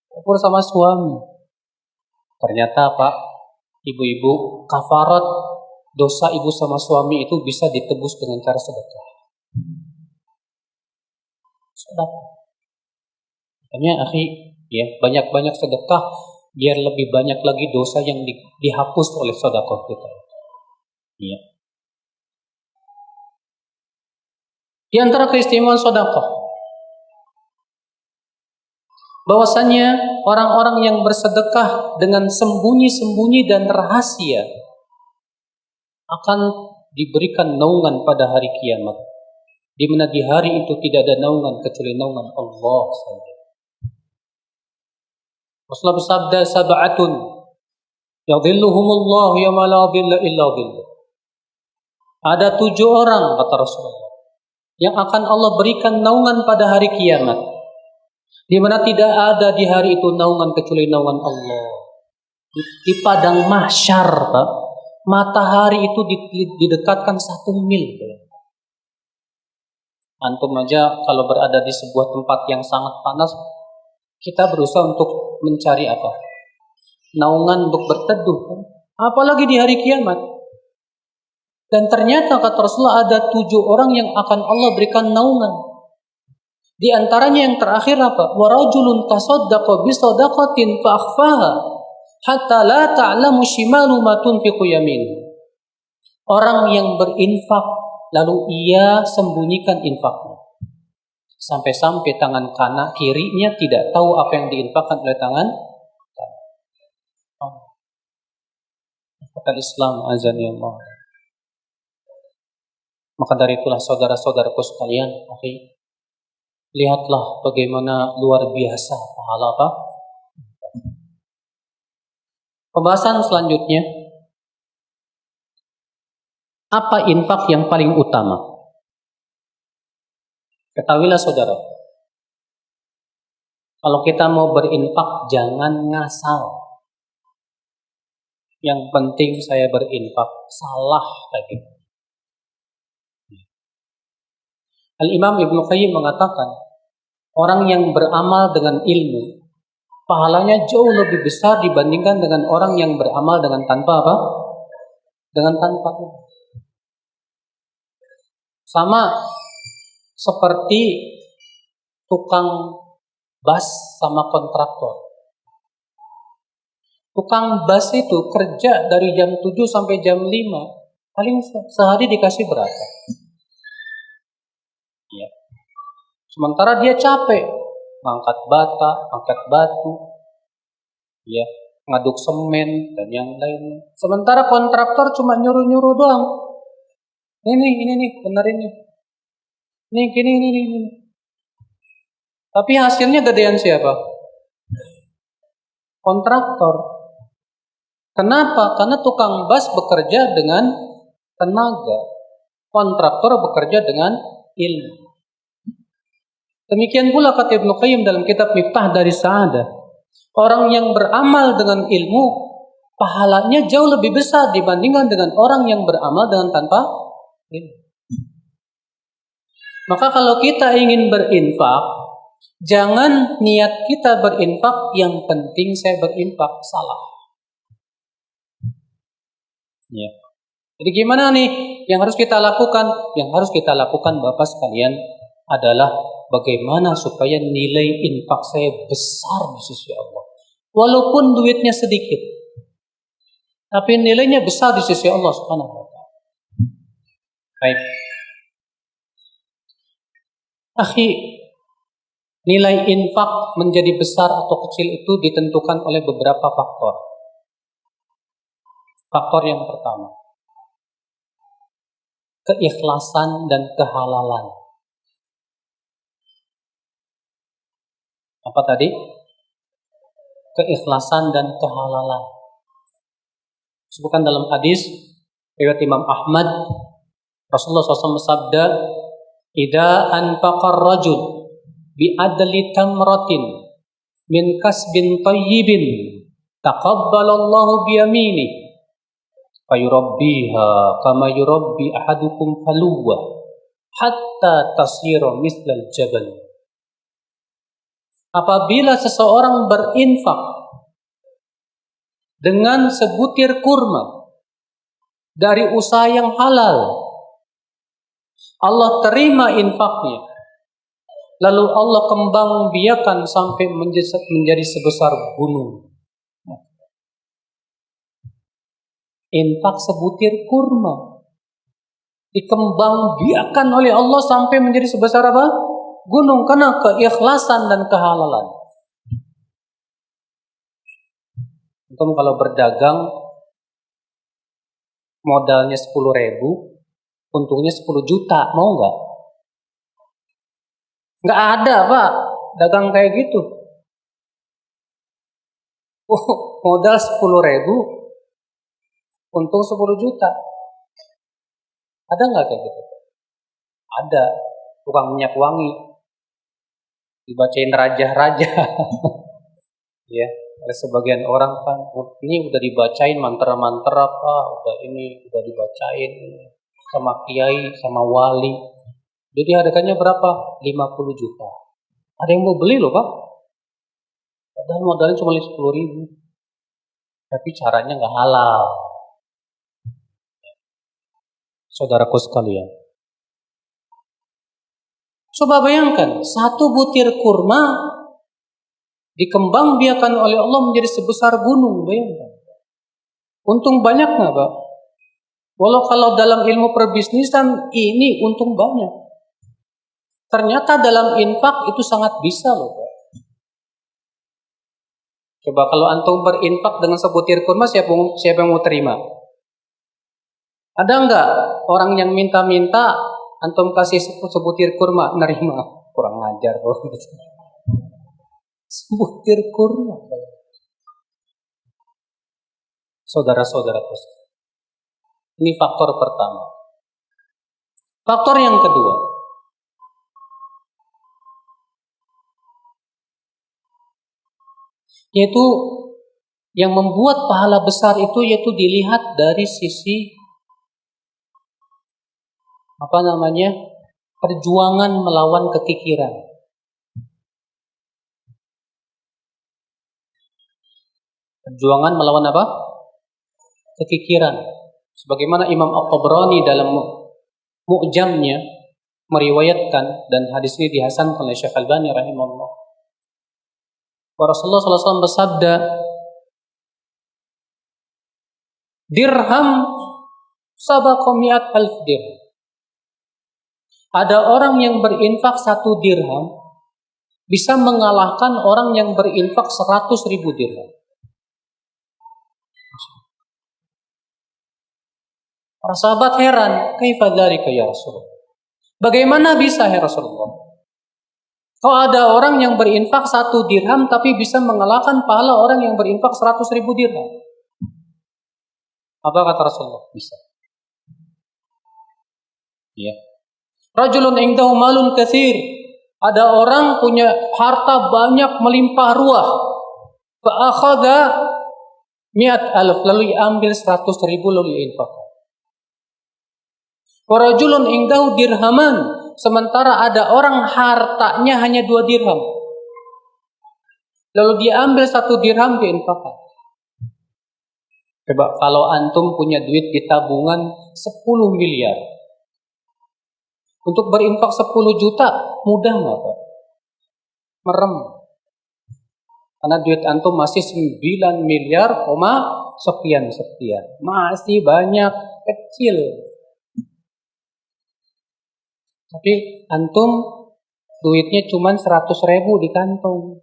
Kafir sama suami. Ternyata Pak, ibu-ibu, kafarat dosa ibu sama suami itu bisa ditebus dengan cara sedekah. Sedekah. Makanya akhi, ya, banyak-banyak sedekah biar lebih banyak lagi dosa yang dihapus oleh sedekah kita. Ya. Di antara keistimewaan sedekah, bahwasanya orang-orang yang bersedekah dengan sembunyi-sembunyi dan rahasia akan diberikan naungan pada hari kiamat, di mana di hari itu tidak ada naungan kecuali naungan Allah saja. Rasulullah bersabda, "Sab'atun yadhilluhumullahu yawma la dhilla illa dhilluh." Ada 7 orang, kata Rasulullah, yang akan Allah berikan naungan pada hari kiamat, di mana tidak ada di hari itu naungan kecuali naungan Allah. Di padang mahsyar, Pak, matahari itu didekatkan 1 mil. Antum aja kalau berada di sebuah tempat yang sangat panas, kita berusaha untuk mencari apa? Naungan untuk berteduh. Apalagi di hari kiamat. Dan ternyata kata Rasulullah ada 7 orang yang akan Allah berikan naungan. Di antaranya yang terakhir apa? Wa rajulun tasaddaqa bi shadaqatin fa akhfaha hatta la ta'lamu shimalu ma tunfiqu yaminuhu. Orang yang berinfak lalu ia sembunyikan infaknya. Sampai-sampai tangan kanan kirinya tidak tahu apa yang diinfakkan oleh tangan kanan. Kata Islam azani Allah. Maka dari itulah saudara-saudaraku sekalian, okay, lihatlah bagaimana luar biasa pahala apa? Pembahasan selanjutnya, apa infak yang paling utama? Ketahuilah saudara, kalau kita mau berinfak jangan ngasal. Yang penting saya berinfak, salah lagi. Al-Imam Ibnu Qayyim mengatakan, orang yang beramal dengan ilmu, pahalanya jauh lebih besar dibandingkan dengan orang yang beramal dengan tanpa apa? Dengan tanpa ilmu. Sama seperti tukang bas sama kontraktor. Tukang bas itu kerja dari jam 7 sampai jam 5, paling sehari dikasih berapa? Ya. Sementara dia capek, ngangkat bata, angkat batu, ya, ngaduk semen dan yang lain. Sementara kontraktor cuma nyuruh-nyuruh doang. Ini, benerin nih. Ini, gini, ini. Tapi hasilnya gedean siapa? Kontraktor. Kenapa? Karena tukang bas bekerja dengan tenaga, kontraktor bekerja dengan ilmu. Demikian pula kata Ibnu Qayyim dalam kitab Miftah dari Sa'adah. Orang yang beramal dengan ilmu, pahalanya jauh lebih besar dibandingkan dengan orang yang beramal dengan tanpa ilmu. Maka kalau kita ingin berinfak, jangan niat kita berinfak yang penting saya berinfak, salah. Ya. Jadi gimana nih yang harus kita lakukan? Yang harus kita lakukan Bapak sekalian adalah bagaimana supaya nilai infak saya besar di sisi Allah. Walaupun duitnya sedikit, tapi nilainya besar di sisi Allah Subhanahu wa taala. Baik. Akhi, nilai infak menjadi besar atau kecil itu ditentukan oleh beberapa faktor. Faktor yang pertama, keikhlasan dan kehalalan. Apa tadi? Keikhlasan dan kehalalan. Disebutkan dalam hadis riwayat Imam Ahmad, Rasulullah SAW bersabda, "Idza anfaqa ar-rajul bi adli tamratin min kasbin tayyibin, taqabbalallahu bi yaminihi, fayurabbiha kama yurabbi ahadukum faluwa hatta tasira mislal jabal." Apabila seseorang berinfak dengan sebutir kurma dari usaha yang halal, Allah terima infaknya, lalu Allah kembang biakan sampai menjadi sebesar gunung. Infak sebutir kurma dikembang biakan oleh Allah sampai menjadi sebesar apa? Gunung, karena keikhlasan dan kehalalan. Antum kalau berdagang modalnya 10.000, untungnya 10 juta, mau nggak? Nggak ada Pak, dagang kayak gitu. Modal 10.000, untung 10 juta. Ada nggak kayak gitu? Ada. Tukang minyak wangi dibacain raja-raja. Ya, oleh sebagian orang kan, ini udah dibacain mantra-mantra apa, udah dibacain sama kiai, sama wali. Jadi harganya berapa? 50 juta. Ada yang mau beli loh Pak. Padahal modalnya cuma 10.000. Tapi caranya nggak halal. Saudaraku sekalian, coba bayangkan, satu butir kurma dikembang biakan oleh Allah menjadi sebesar gunung, bayangkan. Untung banyak nggak Pak? Walau kalau dalam ilmu perbisnisan ini untung banyak. Ternyata dalam infak itu sangat bisa loh Pak. Coba kalau antum berinfak dengan sebutir kurma, siapa yang mau terima? Ada nggak orang yang minta-minta antum kasih sebutir kurma, nerima? Kurang ajar loh. Sebutir kurma. Saudara-saudaraku, ini faktor pertama. Faktor yang kedua, yaitu yang membuat pahala besar itu yaitu dilihat dari sisi perjuangan melawan kekikiran. Perjuangan melawan apa? Kekikiran. Sebagaimana Imam At-Tabrani dalam Mu'jamnya meriwayatkan, dan hadis ini dihasankan oleh Syekh Albani rahimahullah. Rasulullah SAW bersabda, dirham sabaqa mi'at alf dirham. Ada orang yang berinfak 1 dirham bisa mengalahkan orang yang berinfak 100.000 dirham. Para sahabat heran, kaifa dzalika ya Rasulullah? Bagaimana bisa ya Rasulullah? Kalau ada orang yang berinfak 1 dirham tapi bisa mengalahkan pahala orang yang berinfak 100.000 dirham. Apa kata Rasulullah? Bisa. Ya. Rajulun indahu malun katsir. Ada orang punya harta banyak melimpah ruah. Fa akhadha 100.000, lalu diambil 100.000 lalu diinfakkan. Wa rajulun indahu dirhaman, sementara ada orang hartanya hanya 2 dirham. Lalu dia ambil 1 dirham diinfakkan. Coba kalau antum punya duit di tabungan 10 miliar. Untuk berinfak 10 juta mudah nggak Pak? Merem. Karena duit antum masih 9 miliar, sekian. Masih banyak, kecil. Tapi antum duitnya cuma 100.000 di kantong.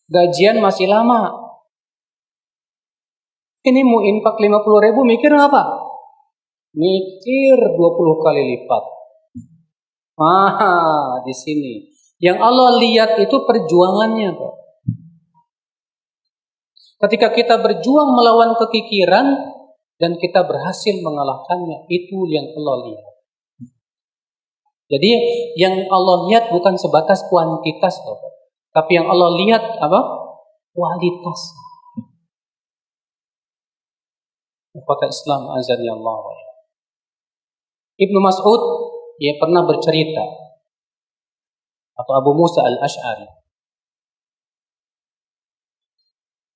Gajian masih lama. Ini mau infak 50.000, mikir nggak Pak? Mikir 20 kali lipat. Di sini. Yang Allah lihat itu perjuangannya Pak. Ketika kita berjuang melawan kekikiran dan kita berhasil mengalahkannya, itu yang Allah lihat. Jadi yang Allah lihat bukan sebatas kuantitas, tapi yang Allah lihat apa? Kualitas. Kata Islam azani Allah. Ibnu Mas'ud dia pernah bercerita, atau Abu Musa al-Ash'ari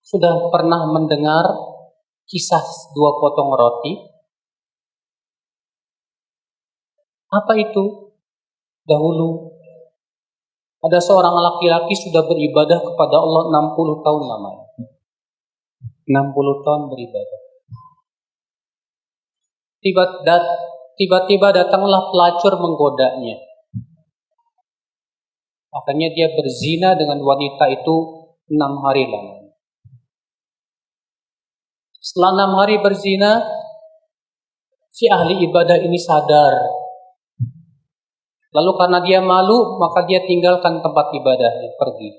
sudah pernah mendengar kisah 2 potong roti. Apa itu? Dahulu ada seorang laki-laki sudah beribadah kepada Allah 60 tahun lamanya. 60 tahun beribadah. Tiba-tiba datanglah pelacur menggodanya. Akhirnya dia berzina dengan wanita itu 6 hari lamanya. Setelah 6 hari berzina, si ahli ibadah ini sadar. Lalu karena dia malu, maka dia tinggalkan tempat ibadahnya, pergi.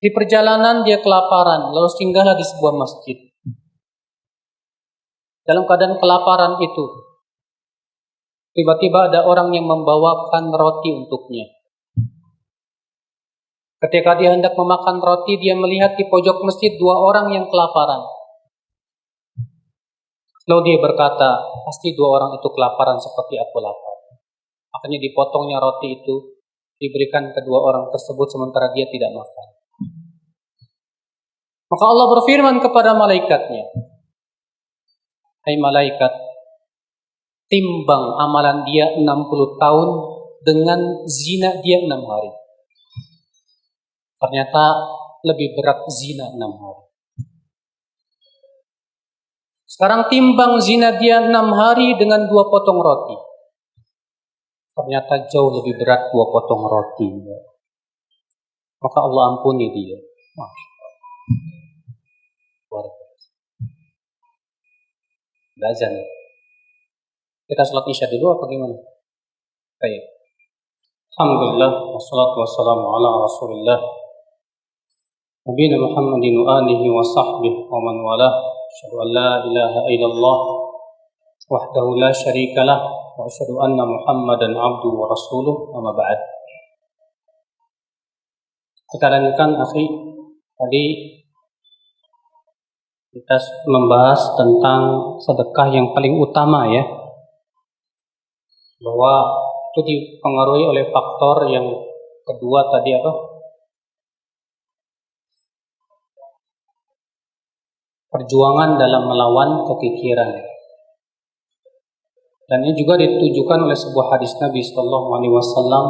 Di perjalanan dia kelaparan, lalu singgahlah di sebuah masjid. Dalam keadaan kelaparan itu, tiba-tiba ada orang yang membawakan roti untuknya. Ketika dia hendak memakan roti, dia melihat di pojok masjid 2 orang yang kelaparan. Lalu dia berkata, pasti 2 orang itu kelaparan seperti aku lapar. Akhirnya dipotongnya roti itu, diberikan kedua orang tersebut sementara dia tidak makan. Maka Allah berfirman kepada malaikatnya, hai malaikat, timbang amalan dia 60 tahun dengan zina dia 6 hari. Ternyata lebih berat zina 6 hari. Sekarang timbang zina dia 6 hari dengan 2 potong roti. Ternyata jauh lebih berat 2 potong roti. Maka Allah ampuni dia. Luar biasa. Azan. Kita sholat isya dulu apa gimana? Baik. Alhamdulillah wassalatu wassalamu ala Rasulillah Nabi Muhammadin wa alihi wa sahbihi wa man walah. Asyhadu an la ilaha illallah wahdahu la syarika lah wa asyhadu anna Muhammadan abduhu wa rasuluh, amma ba'd. Kita lanjutkan akhi tadi Kita membahas tentang sedekah yang paling utama ya, bahwa itu dipengaruhi oleh faktor yang kedua tadi apa? Perjuangan dalam melawan kekikiran. Dan ini juga ditujukan oleh sebuah hadis Nabi Sallallahu Alaihi Wasallam,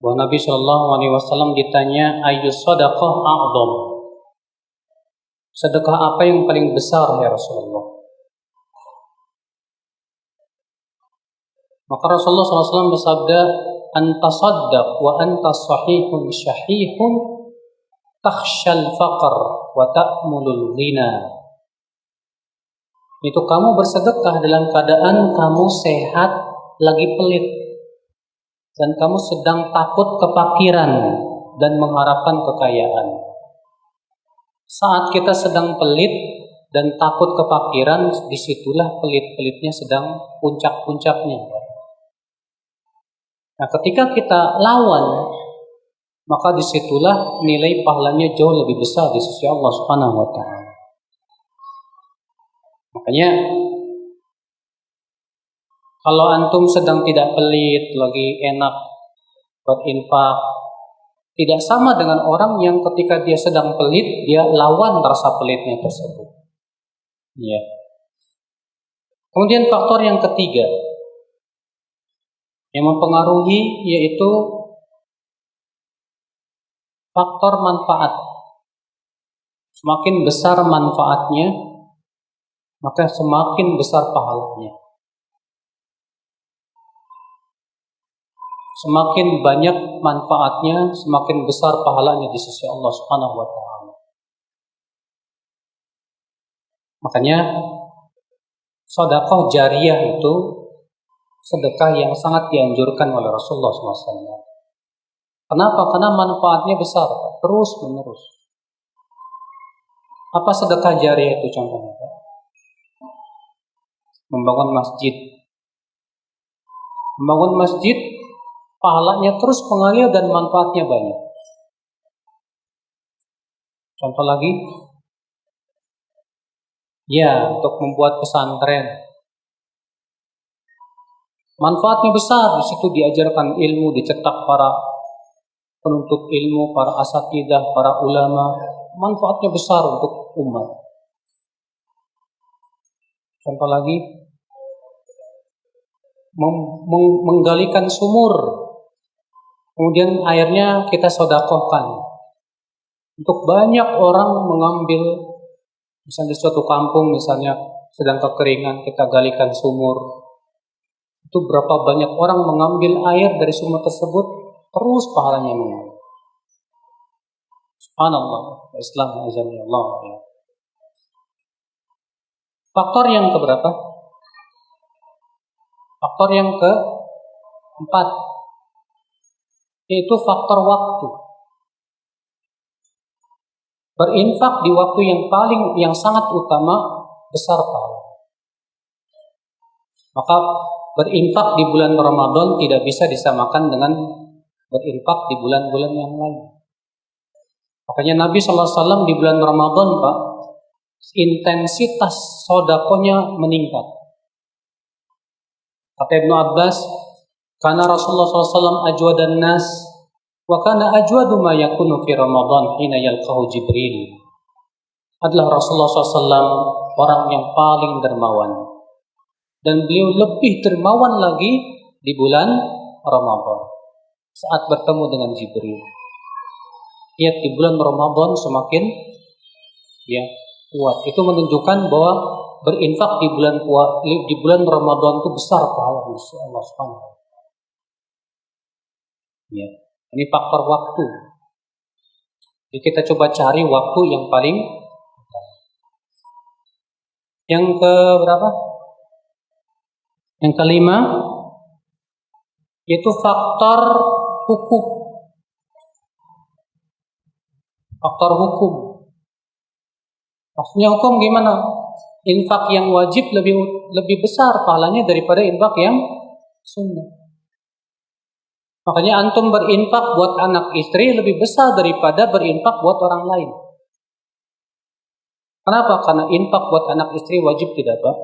bahwa Nabi Sallallahu Alaihi Wasallam ditanya, ayyus sadaqah a'zam, sedekah apa yang paling besar ya Rasulullah? Maka Rasulullah SAW bersabda, anta saddaq wa anta sahihun syahihun takhshal faqr wa ta'mulul ghina. Itu kamu bersedekah dalam keadaan kamu sehat, lagi pelit, dan kamu sedang takut kefakiran dan mengharapkan kekayaan. Saat kita sedang pelit dan takut kefakiran, disitulah pelit-pelitnya sedang puncak-puncaknya. Nah, ketika kita lawan, maka disitulah nilai pahalanya jauh lebih besar di sisi Allah Subhanahu wa Ta'ala. Makanya kalau antum sedang tidak pelit, lagi enak berinfak, tidak sama dengan orang yang ketika dia sedang pelit, dia lawan rasa pelitnya tersebut. Ya. Kemudian faktor yang ketiga yang mempengaruhi yaitu faktor manfaat. Semakin besar manfaatnya, maka semakin besar pahalanya. Semakin banyak manfaatnya, semakin besar pahalanya di sisi Allah Subhanahu wa Ta'ala. Makanya sedekah jariyah itu sedekah yang sangat dianjurkan oleh Rasulullah SAW. Kenapa? Karena manfaatnya besar, terus menerus. Apa sedekah jariyah itu contohnya? Membangun masjid. Membangun masjid, pahalanya terus mengalir dan manfaatnya banyak. Contoh lagi, ya, untuk membuat pesantren. Manfaatnya besar, di situ diajarkan ilmu, dicetak para penuntut ilmu, para asatidzah, para ulama. Manfaatnya besar untuk umat. Contoh lagi, menggalikan sumur, kemudian airnya kita sedekahkan. Untuk banyak orang mengambil, misalnya di suatu kampung misalnya sedang kekeringan, kita galikan sumur. Itu berapa banyak orang mengambil air dari sumur tersebut, terus pahalanya mengalir. Subhanallah, Islam azani Allah. Faktor yang keberapa? Faktor yang keempat, yaitu faktor waktu. Berinfak di waktu yang sangat utama, besar pahala. Maka berinfak di bulan Ramadan tidak bisa disamakan dengan berinfak di bulan-bulan yang lain. Makanya Nabi SAW di bulan Ramadan, Pak, intensitas sedekahnya meningkat. Kata Ibnu Abbas, karena Rasulullah SAW ajwadan nas, wa kana ajwadu ma yakunu fi Ramadan hina yalqahu Jibril. Adalah Rasulullah SAW orang yang paling dermawan. Dan beliau lebih dermawan lagi di bulan Ramadan saat bertemu dengan Jibril. Lihat di bulan Ramadan semakin kuat. Itu menunjukkan bahwa berinfak di bulan Ramadan itu besar pahala Allah Subhanahu wa Ta'ala. Ya, ini faktor waktu. Jadi kita coba cari waktu yang paling. Yang ke berapa? Yang kelima, yaitu faktor hukum. Faktor hukum. Maksudnya hukum gimana? Infak yang wajib lebih besar pahalanya daripada infak yang sunnah. Makanya antum berinfak buat anak istri lebih besar daripada berinfak buat orang lain. Kenapa? Karena infak buat anak istri wajib tidak, Pak?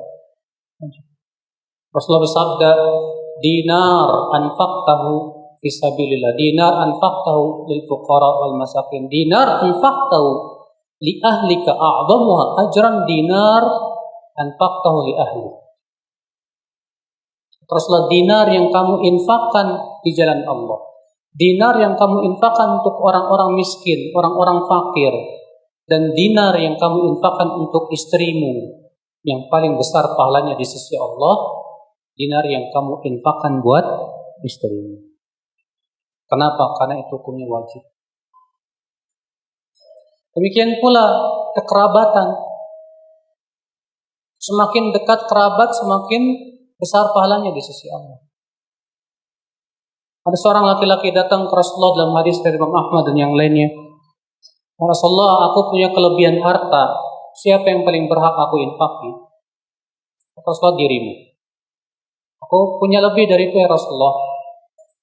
Rasulullah bersabda, dinar anfaqtahu fisabilillah, dinar anfaqtahu lil fuqara wal masakin, dinar anfaqtahu li ahlika a'zamuha ajran dinar anfaqtahu li ahli. Teruslah dinar yang kamu infakkan di jalan Allah, dinar yang kamu infakkan untuk orang-orang miskin, orang-orang fakir, dan dinar yang kamu infakkan untuk istrimu yang paling besar pahalanya di sisi Allah, dinar yang kamu infakkan buat istrimu. Kenapa? Karena itu hukumnya wajib. Demikian pula kekerabatan. Semakin dekat kerabat, semakin besar pahalanya di sisi Allah. Ada seorang laki-laki datang ke Rasulullah dalam hadis dari Imam Ahmad dan yang lainnya. Rasulullah, aku punya kelebihan harta. Siapa yang paling berhak aku infaki? Rasulullah, dirimu. Aku punya lebih dari itu ya Rasulullah.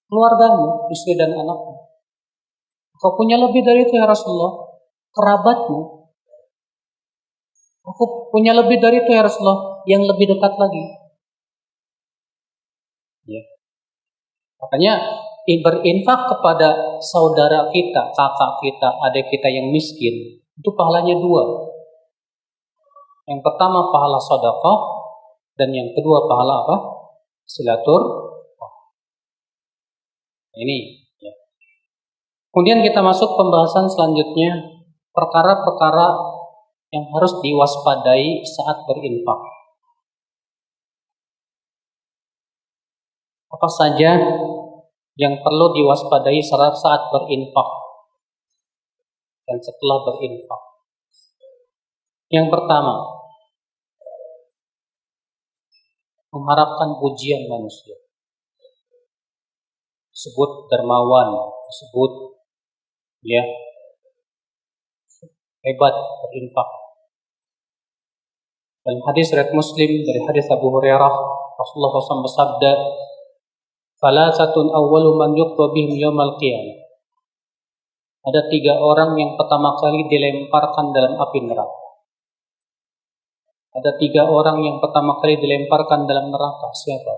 Keluargamu, istri dan anakmu. Kau punya lebih dari itu ya Rasulullah. Kerabatmu. Aku punya lebih dari itu ya Rasulullah. Yang lebih dekat lagi. Ya. Makanya berinfak kepada saudara kita, kakak kita, adik kita yang miskin, itu pahalanya dua. Yang pertama pahala sedekah, dan yang kedua pahala apa? Silatur. Ini. Ya. Kemudian kita masuk pembahasan selanjutnya, perkara-perkara yang harus diwaspadai saat berinfak. Apa saja yang perlu diwaspadai saat berinfak dan setelah berinfak? Yang pertama, mengharapkan pujian manusia. Disebut dermawan, disebut ya hebat berinfak. Dalam hadis riwayat Muslim dari hadis Abu Hurairah, Rasulullah SAW bersabda, "Salasatun awwalu man yuqda bihim yaumal qiyamah." Ada 3 orang yang pertama kali dilemparkan dalam api neraka. Ada 3 orang yang pertama kali dilemparkan dalam neraka. Siapa?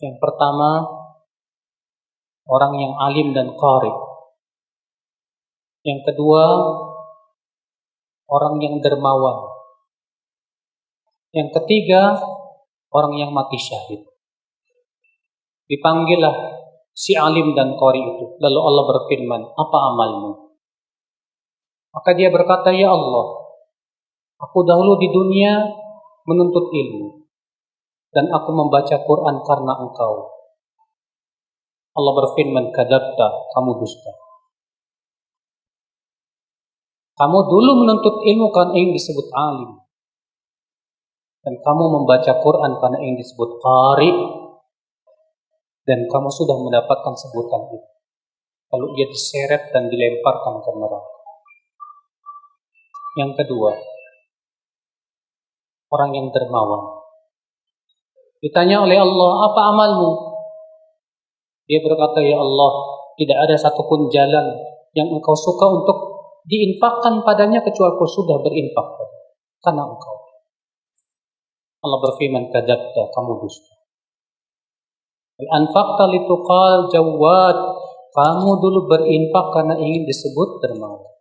Yang pertama, orang yang alim dan qari. Yang kedua, orang yang dermawan. Yang ketiga, orang yang mati syahid. Dipanggillah si alim dan qari itu. Lalu Allah berfirman, apa amalmu? Maka dia berkata, ya Allah, aku dahulu di dunia menuntut ilmu. Dan aku membaca Quran karena engkau. Allah berfirman, kadzabta, kamu dusta. Kamu dulu menuntut ilmu karena ingin disebut alim. Dan kamu membaca Quran karena ingin disebut qari. Dan kamu sudah mendapatkan sebutan itu. Lalu ia diseret dan dilemparkan ke neraka. Yang kedua, orang yang dermawan. Ditanya oleh Allah, apa amalmu? Dia berkata, ya Allah, tidak ada satupun jalan yang engkau suka untuk diinfakkan padanya kecuali kau sudah berinfak karena engkau. Allah berfirman, kadzabta, kamu dusta. Al-anfaqta lituqal jawad, kamu dulu berinfak karena ingin disebut dermawan.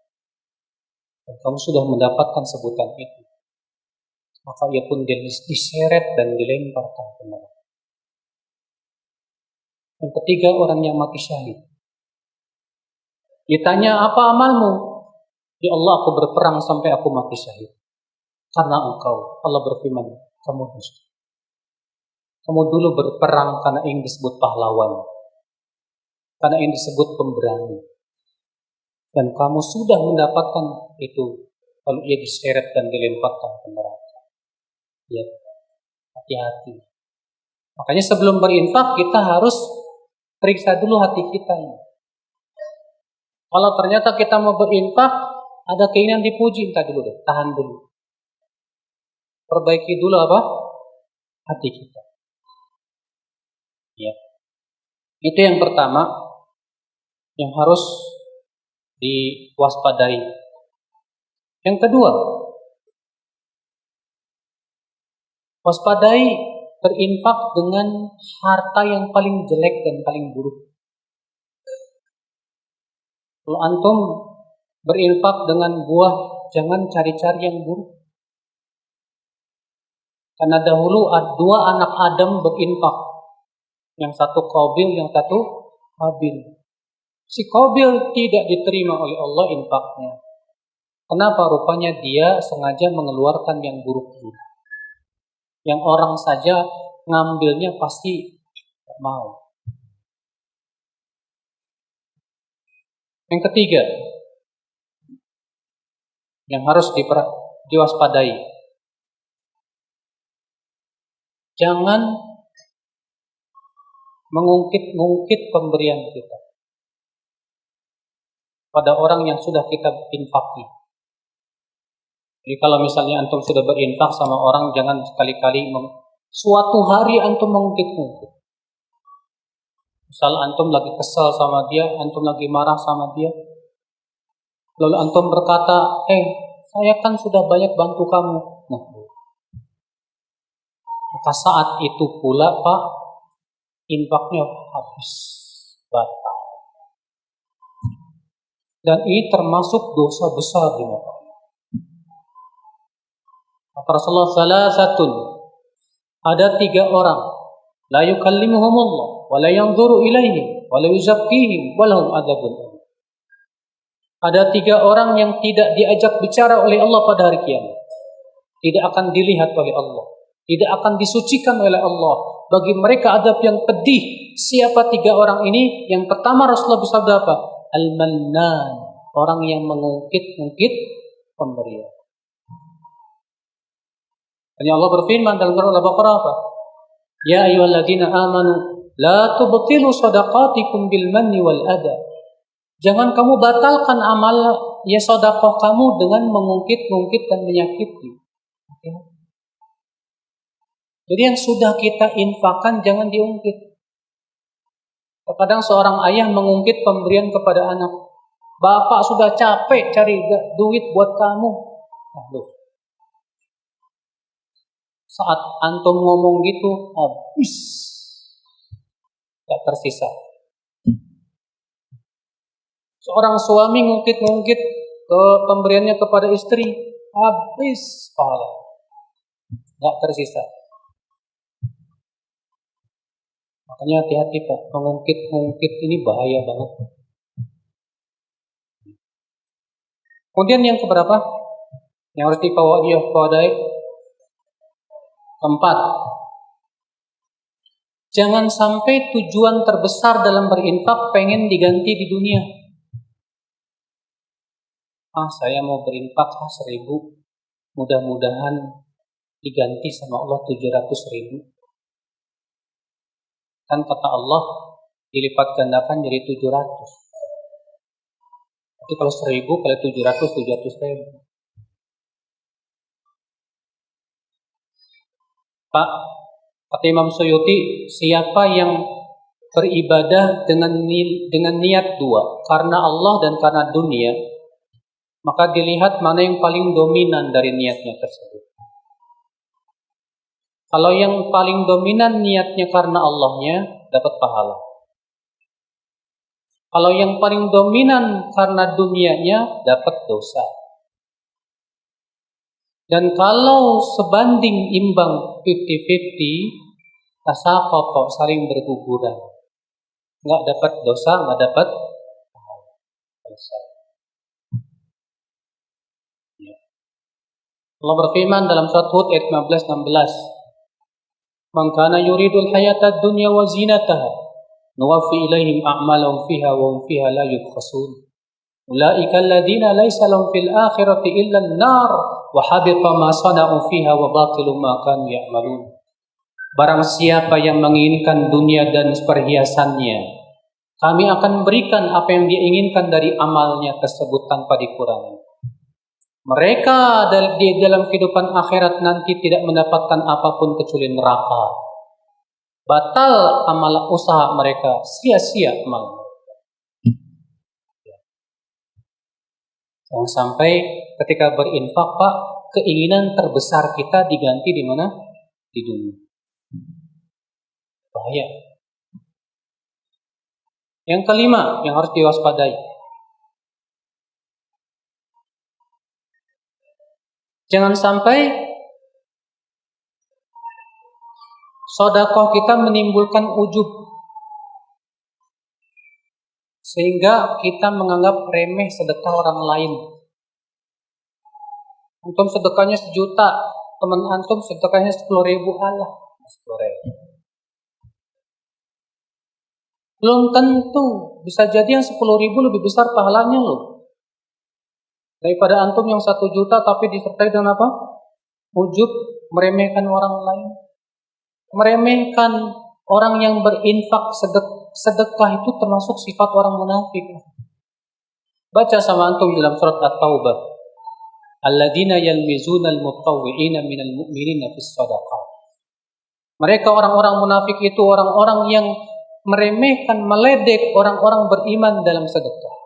Dan kamu sudah mendapatkan sebutan itu. Maka ia pun diseret dan dilemparkan ke neraka. Yang ketiga, orang yang mati syahid. Ditanya, apa amalmu? Ya Allah, aku berperang sampai aku mati syahid. Karena engkau. Allah berfirman, kamu dusta. Kamu dulu berperang karena ingin disebut pahlawan. Karena ingin disebut pemberani. Dan kamu sudah mendapatkan itu. Lalu ia diseret dan dilemparkan ke neraka. Ya, hati-hati. Makanya sebelum berinfak kita harus periksa dulu hati kita. Kalau ternyata kita mau berinfak, ada keinginan dipuji, entah dulu deh, tahan dulu. Perbaiki dulu apa? Hati kita. Ya. Itu yang pertama yang harus diwaspadai Yang kedua, waspadai berinfak dengan harta yang paling jelek dan paling buruk. Kalau antum berinfak dengan buah, jangan cari-cari yang buruk. Karena dahulu dua anak Adam berinfak. Yang satu Qabil, yang satu Habil. Si Qabil tidak diterima oleh Allah infaknya. Kenapa? Rupanya dia sengaja mengeluarkan yang buruk-buruk. Yang orang saja ngambilnya pasti tidak mau. Yang ketiga, yang harus diwaspadai. Jangan mengungkit-ungkit pemberian kita pada orang yang sudah kita infaki. Jadi kalau misalnya antum sudah berinfak sama orang, jangan sekali-kali suatu hari antum mengungkit-ungkit. Misal antum lagi kesal sama dia, antum lagi marah sama dia, lalu antum berkata, saya kan sudah banyak bantu kamu. Nah, maka saat itu pula Pak, infaknya habis, batal. Dan ini termasuk dosa besar di mata Allah. Kata Rasulullah, salasatun, ada 3 orang, la yukallimuhumullah, wa la yanzuru ilaihim, wa la yuzakkihim, wa lahum adzabun. Ada 3 orang yang tidak diajak bicara oleh Allah pada hari kiamat. Tidak akan dilihat oleh Allah. Tidak akan disucikan oleh Allah. Bagi mereka adab yang pedih. Siapa 3 orang ini? Yang pertama Rasulullah bersabda apa? Al-Mannan. Orang yang mengungkit-ungkit pemberian. Dan Allah berfirman dalam surah Al-Baqarah apa? Ya ayyuhalladzina amanu la tubtilu shadaqatikum bil manni wal adha. Jangan kamu batalkan amal sedekah kamu dengan mengungkit-ungkit dan menyakiti. Okay. Jadi yang sudah kita infakkan jangan diungkit. Terkadang seorang ayah mengungkit pemberian kepada anak. Bapak sudah capek cari duit buat kamu. Saat antum ngomong gitu, habis. Tak tersisa. Seorang suami ngungkit-ngungkit ke pemberiannya kepada istri, habis pahala. Tak tersisa. Makanya hati-hati Pak, mengungkit-ungkit ini bahaya banget. Kemudian yang keberapa? Yang harus dipawadai? Keempat. Jangan sampai tujuan terbesar dalam berinfak pengen diganti di dunia. Saya mau berinfak 1.000, mudah-mudahan diganti sama Allah 700.000. Kan kata Allah dilipat gandakan jadi 700. Tapi kalau 1.000 kali 700 Pak, kata Imam Suyuti, siapa yang beribadah dengan niat 2, karena Allah dan karena dunia, maka dilihat mana yang paling dominan dari niatnya tersebut. Kalau yang paling dominan niatnya karena Allahnya, dapat pahala. Kalau yang paling dominan karena dunianya, dapat dosa. Dan kalau sebanding imbang 50-50, tasaqqa, saling berguguran. Enggak dapat dosa, enggak dapat dosa. Allah berfirman dalam surat Hud ayat 15-16. Man kana yuridul hayatad dunya wa zinataha nuwaffi ilaihim a'malahum fiha wa hum fiha la yubkhasun. Ulaika alladziina laisa lahum fil akhirati illa an-nar wa habita ma sana'u fiha wa batilu ma kanu ya'malun. Barang siapa yang menginginkan dunia dan perhiasannya, kami akan berikan apa yang dia inginkan dari amalnya tersebut tanpa dikurangi. Mereka di dalam kehidupan akhirat nanti tidak mendapatkan apapun kecuali neraka. Batal amal usaha mereka, sia-sia amal. Jangan sampai ketika berinfak, Pak, keinginan terbesar kita diganti di mana? Di dunia. Bahaya. Yang kelima yang harus diwaspadai. Jangan sampai sedekah kita menimbulkan ujub, sehingga kita menganggap remeh sedekah orang lain. Antum sedekahnya 1 juta, teman antum sedekahnya 10.000, Allah 10.000. Belum tentu, bisa jadi yang 10.000 lebih besar pahalanya loh, daripada antum yang 1 juta tapi disertai dengan apa? Ujub, meremehkan orang lain. Meremehkan orang yang berinfak sedekah itu termasuk sifat orang munafik. Baca sama antum dalam surat At-Taubah. Alladzina yalmizuna al-mutawwi'ina minal mu'minina fis shadaqah. Mereka orang-orang munafik itu orang-orang yang meremehkan, meledek orang-orang beriman dalam sedekah.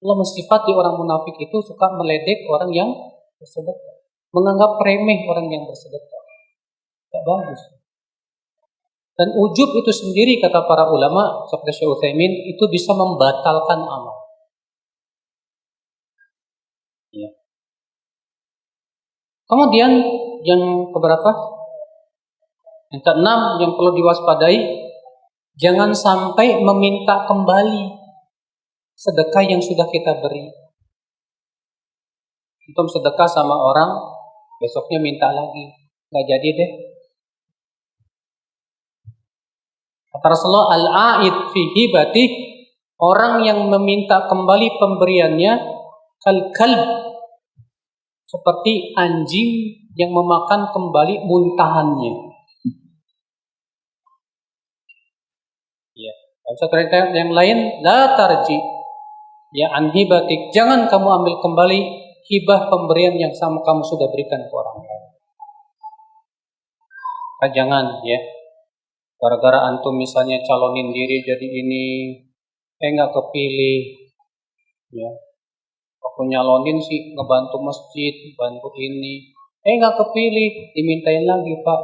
Allah mensifati orang munafik itu suka meledek orang yang bersedekah, menganggap remeh orang yang bersedekah. Tak bagus. Dan ujub itu sendiri, kata para ulama seperti Syekh Utsaimin, itu bisa membatalkan amal. Ya. Kemudian yang keberapa? Yang keenam yang perlu diwaspadai, jangan sampai meminta kembali sedekah yang sudah kita beri. Antum sedekah sama orang, besoknya minta lagi, nggak jadi deh. Kata Rasulullah, al-a'id fi hibati, orang yang meminta kembali pemberiannya, kal-kalb, seperti anjing yang memakan kembali muntahannya. Ya, ayat yang lain, la tarji ya an hibatik, jangan kamu ambil kembali hibah pemberian yang sama kamu sudah berikan ke orang lain. Jangan ya, gara-gara antum misalnya calonin diri jadi ini, nggak kepilih, ya. Aku nyalonin sih ngebantu masjid, bantu ini, nggak kepilih, dimintain lagi Pak.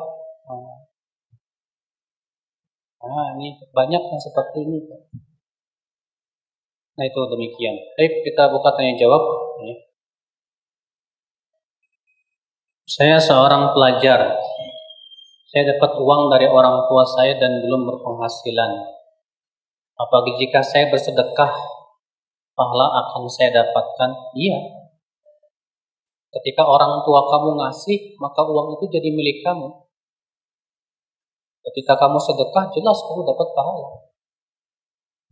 Nah ini banyak yang seperti ini. Nah itu demikian. Baik, kita buka tanya jawab. Ya. Saya seorang pelajar. Saya dapat uang dari orang tua saya dan belum berpenghasilan. Apakah jika saya bersedekah, pahala akan saya dapatkan? Iya. Ketika orang tua kamu ngasih, maka uang itu jadi milik kamu. Ketika kamu sedekah, jelas kamu dapat pahala.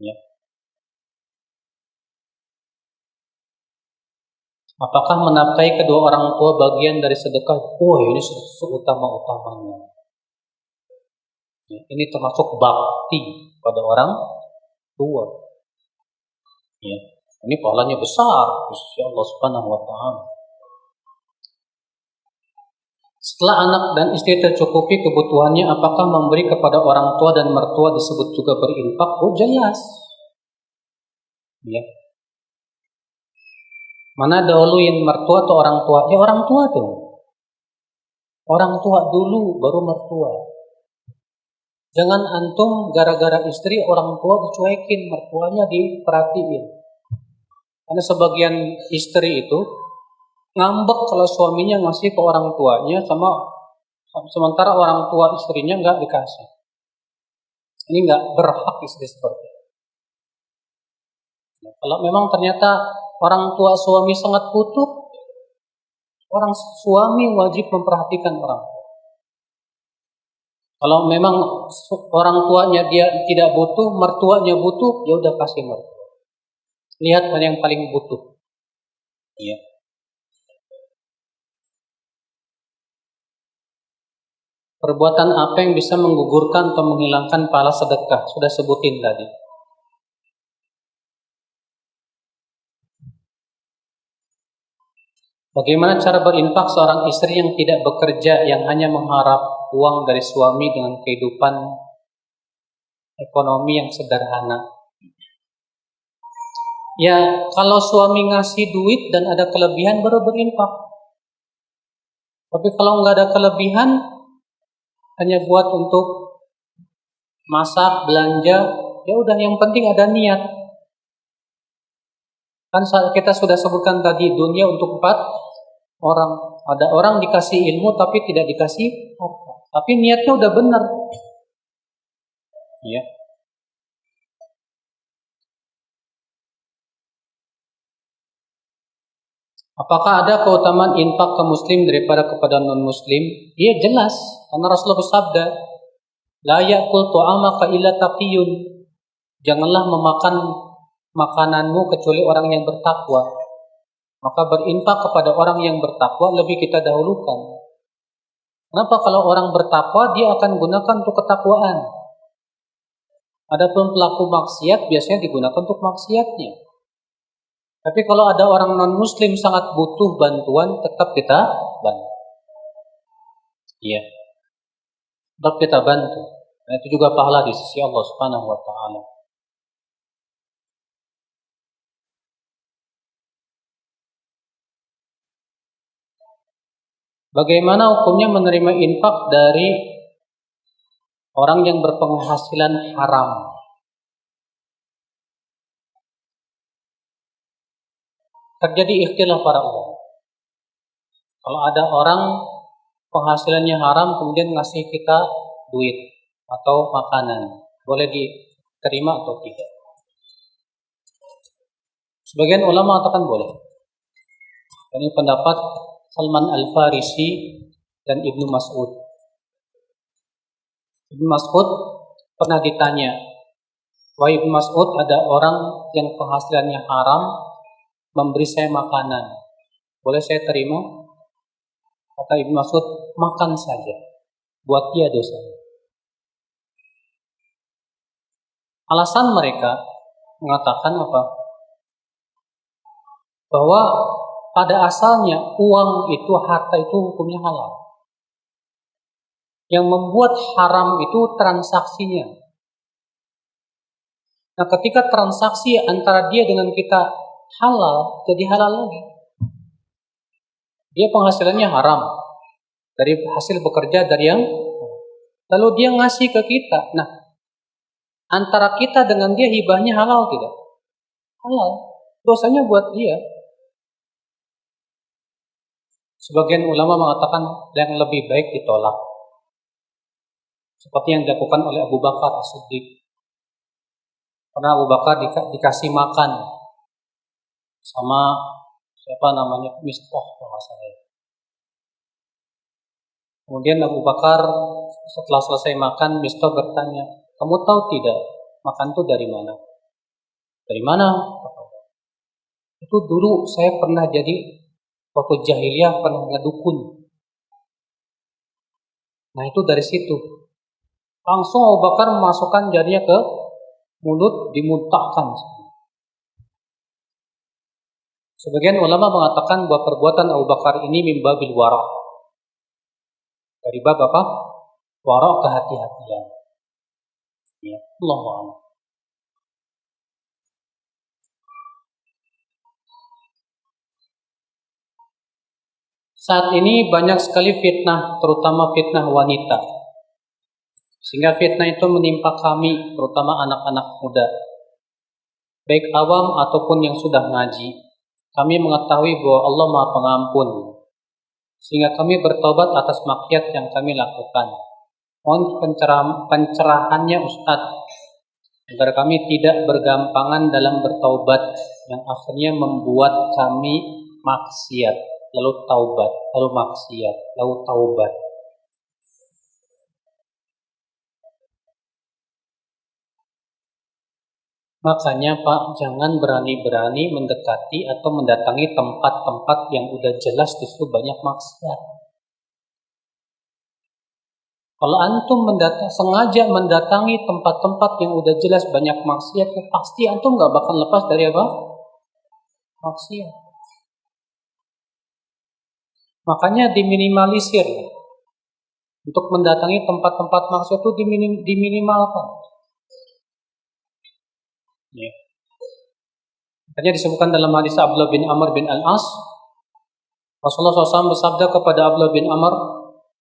Ya. Apakah menafkahi kedua orang tua bagian dari sedekah? Ini seutama-utamanya. Ini termasuk bakti pada orang tua. Ya. Ini pahalanya besar, insya Allah Subhanahu wa Ta'ala. Setelah anak dan istri tercukupi kebutuhannya, apakah memberi kepada orang tua dan mertua disebut juga berinfak? Oh jelas. Ya. Mana dahuluin mertua atau orang tua? Ya orang tua tuh. Orang tua dulu, baru mertua. Jangan antum gara-gara istri orang tua dicuekin, mertuanya diperhatiin. Karena sebagian istri itu ngambek kalau suaminya ngasih ke orang tuanya, sementara orang tua istrinya nggak dikasih. Ini nggak berhak istri seperti itu. Nah, kalau memang ternyata orang tua suami sangat butuh, orang suami wajib memperhatikan orang tua. Kalau memang orang tuanya dia tidak butuh, mertuanya butuh, ya udah kasih mertua. Lihat mana yang paling butuh. Iya. Perbuatan apa yang bisa menggugurkan atau menghilangkan pahala sedekah? Sudah sebutin tadi. Bagaimana cara berinfak seorang istri yang tidak bekerja, yang hanya mengharap uang dari suami dengan kehidupan ekonomi yang sederhana? Ya, kalau suami ngasih duit dan ada kelebihan baru berinfak. Tapi kalau nggak ada kelebihan, hanya buat untuk masak, belanja, ya udah yang penting ada niat. Kan kita sudah sebutkan tadi dunia untuk 4 orang. Ada orang dikasih ilmu tapi tidak dikasih apa. Tapi niatnya udah benar. Ya. Apakah ada keutamaan infak ke muslim daripada kepada non-muslim? Iya jelas, karena Rasulullah bersabda, la ya'kul ta'amaka illa taqiyun. Janganlah memakan makananmu kecuali orang yang bertakwa. Maka berinfak kepada orang yang bertakwa lebih kita dahulukan. Kenapa? Kalau orang bertakwa dia akan gunakan untuk ketakwaan. Adapun pelaku maksiat biasanya digunakan untuk maksiatnya. Tapi kalau ada orang non-muslim sangat butuh bantuan, tetap kita bantu. Iya. Tetap kita bantu. Nah, itu juga pahala di sisi Allah Subhanahu wa taala. Bagaimana hukumnya menerima infak dari orang yang berpenghasilan haram? Terjadi ikhtilaf para ulama. Kalau ada orang penghasilannya haram kemudian ngasih kita duit atau makanan, boleh diterima atau tidak? Sebagian ulama mengatakan boleh. Ini pendapat Salman Al-Farisi dan Ibnu Mas'ud. Ibnu Mas'ud pernah ditanya, wahai Ibnu Mas'ud, ada orang yang penghasilannya haram memberi saya makanan, boleh saya terima? Kata Ibnu Mas'ud, makan saja, buat dia dosa. Alasan mereka mengatakan apa? Bahwa pada asalnya uang itu, harta itu hukumnya halal. Yang membuat haram itu transaksinya. Nah, ketika transaksi antara dia dengan kita halal, jadi halal lagi. Dia penghasilannya haram dari hasil bekerja dari yang, lalu dia ngasih ke kita. Nah, antara kita dengan dia hibahnya halal tidak? Halal. Dosanya buat dia. Sebagian ulama mengatakan yang lebih baik ditolak. Seperti yang dilakukan oleh Abu Bakar As-Siddiq. Karena Abu Bakar dikasih makan sama siapa namanya, Mistah kalau saya. Kemudian Abu Bakar setelah selesai makan, Mistah bertanya, kamu tahu tidak makan itu dari mana? Dari mana? Itu dulu saya pernah jadi waktu jahiliyah pernah ngedukun. Nah itu dari situ. Langsung Abu Bakar memasukkan jarinya ke mulut, dimuntahkan. Sebagian ulama mengatakan bahwa perbuatan Abu Bakar ini min babil wara'. Dari bab apa? Wara', kehati-hatian. Ya, Allahu a'lam. Saat ini banyak sekali fitnah, terutama fitnah wanita. Sehingga fitnah itu menimpa kami, terutama anak-anak muda. Baik awam ataupun yang sudah ngaji. Kami mengetahui bahwa Allah Maha Pengampun. Sehingga kami bertobat atas maksiat yang kami lakukan. Mohon pencerahannya Ustadz, agar kami tidak bergampangan dalam bertaubat yang akhirnya membuat kami maksiat, lalu taubat, lalu maksiat, lalu taubat. Makanya Pak, jangan berani-berani mendekati atau mendatangi tempat-tempat yang udah jelas justru banyak maksiat. Kalau antum sengaja mendatangi tempat-tempat yang udah jelas banyak maksiat, ya pasti antum gak bakal lepas dari apa? Maksiat. Makanya diminimalisir. Untuk mendatangi tempat-tempat maksiat itu diminimalkan. Ya. Makanya disebutkan dalam hadis Abdullah bin Amr bin Al-As, Rasulullah SAW bersabda kepada Abdullah bin Amr,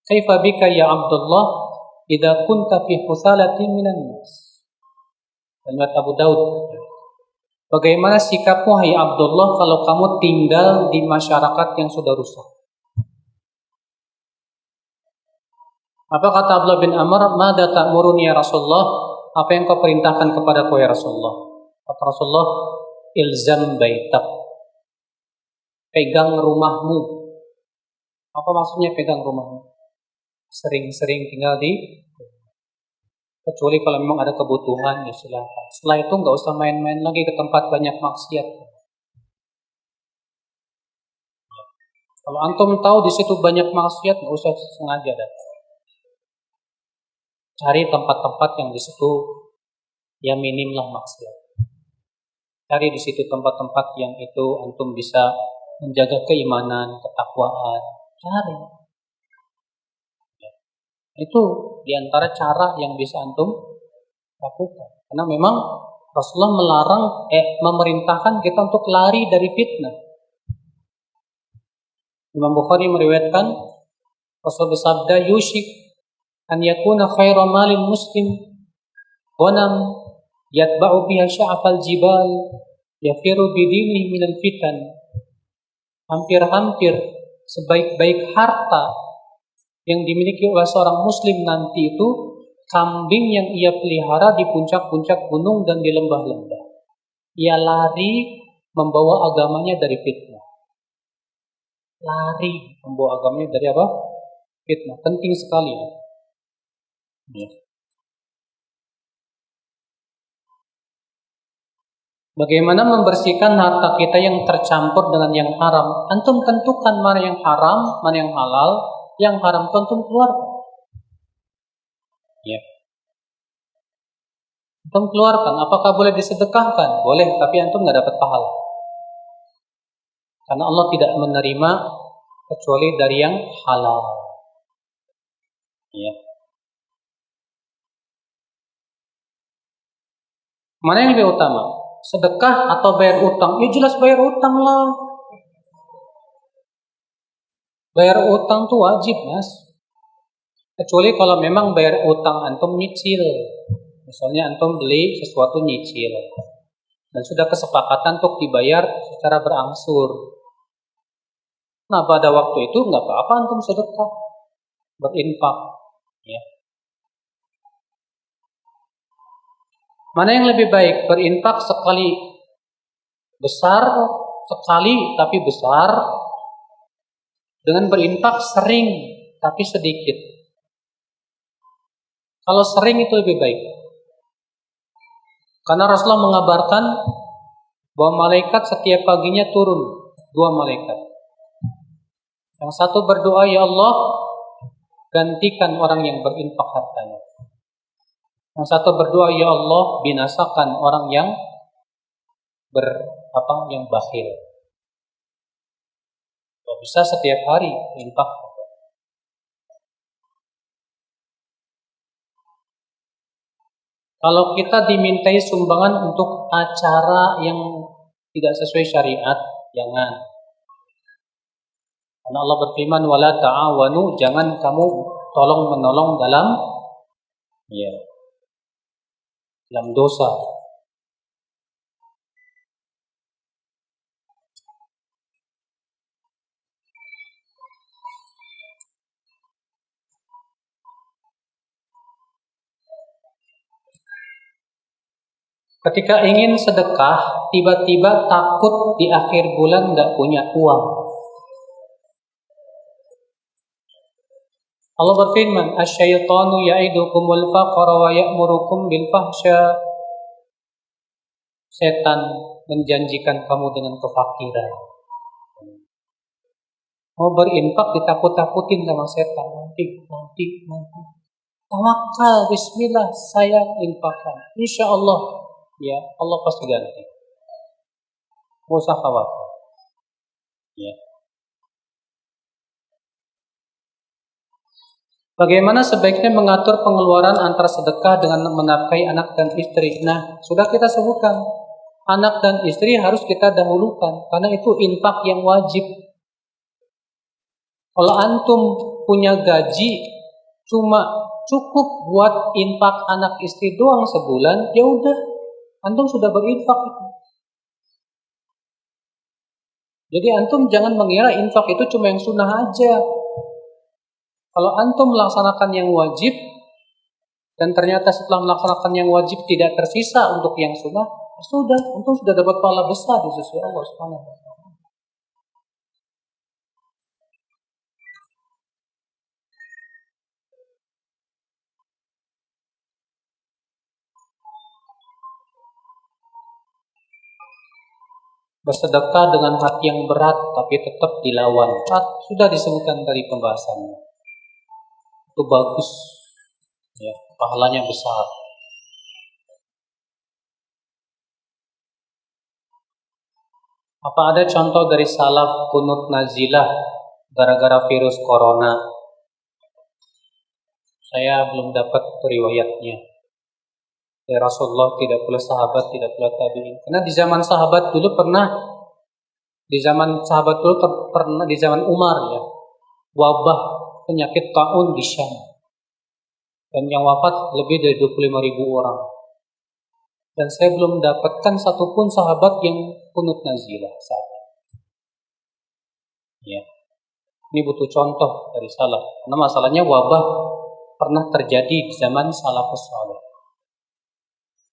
"Kaifa bika ya Abdullah idza kunta fi husalatin minan nas?" Dan Abu Daud, bagaimana sikapmu hai Abdullah kalau kamu tinggal di masyarakat yang sudah rusak? Apa kata Abdullah bin Amr? "Mada ta'muruni ya Rasulullah?" Apa yang kau perintahkan kepadaku ya Rasulullah? Kata Rasulullah, "Ilzam baitak." Pegang rumahmu. Apa maksudnya pegang rumahmu? Sering-sering tinggal di, kecuali kalau memang ada kebutuhan ya silakan. Setelah itu nggak usah main-main lagi ke tempat banyak maksiat. Kalau antum tahu di situ banyak maksiat, nggak usah sengaja datang. Cari tempat-tempat yang di situ ya minim lah maksiat. Cari di situ tempat-tempat yang itu antum bisa menjaga keimanan, ketakwaan. Cari. Itu diantara cara yang bisa antum lakukan. Karena memang Rasulullah memerintahkan kita untuk lari dari fitnah. Imam Bukhari meriwayatkan Rasul bersabda, "Yushik an yakuna khairu malin muslim ghanam yatba'u biha sya'fal jibal yafiru bidinihi minal fitan." Hampir-hampir sebaik-baik harta yang dimiliki oleh seorang muslim nanti itu kambing yang ia pelihara di puncak-puncak gunung dan di lembah-lembah. Ia lari membawa agamanya dari fitnah. Lari membawa agamanya dari apa? Fitnah. Penting sekali. Ya. Bagaimana membersihkan harta kita yang tercampur dengan yang haram? Antum tentukan mana yang haram, mana yang halal. Yang haram antum keluarkan. Ya. Antum keluarkan. Apakah boleh disedekahkan? Boleh, tapi antum nggak dapat pahala. Karena Allah tidak menerima kecuali dari yang halal. Ya. Mana yang lebih utama? Sedekah atau bayar utang? Ya jelas bayar utang lah. Bayar utang tuh wajib, Mas. Kecuali kalau memang bayar utang antum nyicil. Misalnya antum beli sesuatu nyicil dan sudah kesepakatan untuk dibayar secara berangsur. Nah, pada waktu itu nggak apa-apa antum sedekah, berinfak. Ya. Mana yang lebih baik? Berinfak sekali besar, sekali tapi besar, dengan berinfak sering tapi sedikit. Kalau sering itu lebih baik. Karena Rasulullah mengabarkan bahwa malaikat setiap paginya turun, 2 malaikat. Yang satu berdoa, "Ya Allah, gantikan orang yang berinfak hartanya." Yang satu berdoa, "Ya Allah, binasakan orang yang yang bakhil." Kalau bisa setiap hari infak. Kalau kita dimintai sumbangan untuk acara yang tidak sesuai syariat, jangan. Karena Allah berfirman, "Wala ta'awanu," jangan kamu tolong-menolong dalam dosa. Ketika ingin sedekah, tiba-tiba takut di akhir bulan nggak punya uang. Allah berfirman, "Asyaitanu ya'idukumul faqra wa ya'murukum bil fahsya." Setan menjanjikan kamu dengan kefakiran. Mau berinfak ditakut-takutin sama setan. Nanti. Tawakal, bismillah, saya infakkan. Insya Allah, ya Allah pasti ganti. Nggak usah khawatir. Ya. Bagaimana sebaiknya mengatur pengeluaran antara sedekah dengan menafkahi anak dan istri? Nah, sudah kita sebutkan. anak dan istri harus kita dahulukan karena itu infak yang wajib. Kalau antum punya gaji cuma cukup buat infak anak istri doang sebulan, ya udah, antum sudah berinfak itu. Jadi antum jangan mengira infak itu cuma yang sunnah aja. Kalau antum melaksanakan yang wajib dan ternyata setelah melaksanakan yang wajib tidak tersisa untuk yang sunnah, ya sudah, antum sudah dapat pahala besar di sisi Allah Subhanahu wa taala. Bersedekah dengan hati yang berat tapi tetap dilawan. Sudah disebutkan dari pembahasannya. Itu bagus. Ya, pahalanya besar. Apa ada contoh dari salaf kunut nazilah gara-gara virus corona? Saya belum dapat riwayatnya. Ya Rasulullah, tidak pula sahabat, tidak pula tabi'in. Karena di zaman sahabat dulu pernah, di zaman Umar ya, wabah penyakit taun di Syam. Dan yang wafat lebih dari 25.000 orang. Dan saya belum dapatkan satupun sahabat yang kunut nazilah saat. Ya. Ini butuh contoh dari salaf. Karena masalahnya wabah pernah terjadi di zaman salafus saleh.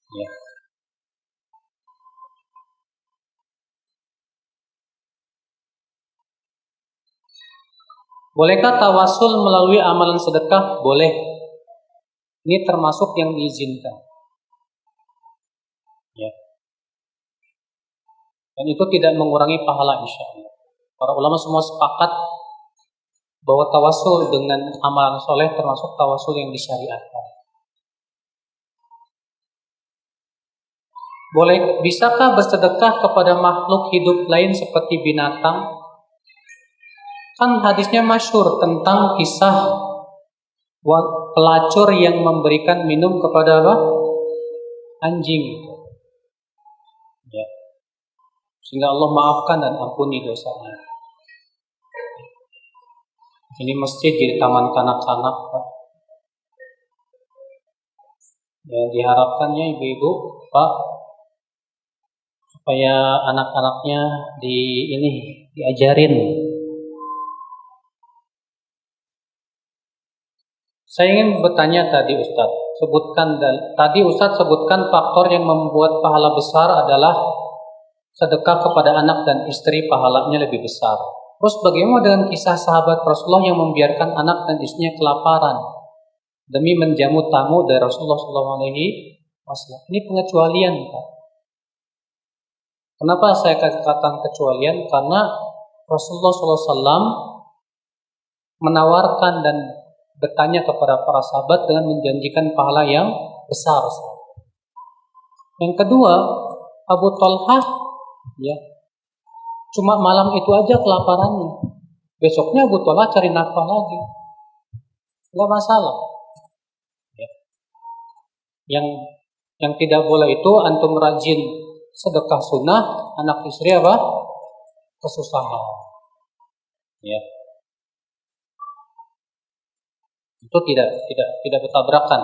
Ya. Bolehkah tawasul melalui amalan sedekah? Boleh. Ini termasuk yang diizinkan. Ya. Dan itu tidak mengurangi pahala insya Allah. Para ulama semua sepakat bahwa tawasul dengan amalan soleh termasuk tawasul yang disyariatkan. Bisakah bersedekah kepada makhluk hidup lain seperti binatang? Kan hadisnya masyhur tentang kisah pelacur yang memberikan minum kepada apa? Anjing. Ya. Sehingga Allah maafkan dan ampuni dosanya. Ini masjid jadi taman kanak-kanak, Pak. Ya, diharapkannya ibu-ibu, Pak, supaya anak-anaknya diajarin. Saya ingin bertanya tadi Ustadz, Ustadz sebutkan faktor yang membuat pahala besar adalah sedekah kepada anak dan istri, pahalanya lebih besar. Terus bagaimana dengan kisah sahabat Rasulullah yang membiarkan anak dan istrinya kelaparan demi menjamu tamu dari Rasulullah SAW? Ini pengecualian, Pak. Kenapa saya katakan kecualian? Karena Rasulullah SAW menawarkan dan bertanya kepada para sahabat dengan menjanjikan pahala yang besar. Yang kedua, Abu Talhah, ya, cuma malam itu aja kelaparannya. Besoknya Abu Talhah cari nafkah lagi, nggak masalah. Ya. Yang tidak boleh itu antum rajin sedekah sunnah, anak istri apa? Kesusahan. Ya. Itu tidak bertabrakan.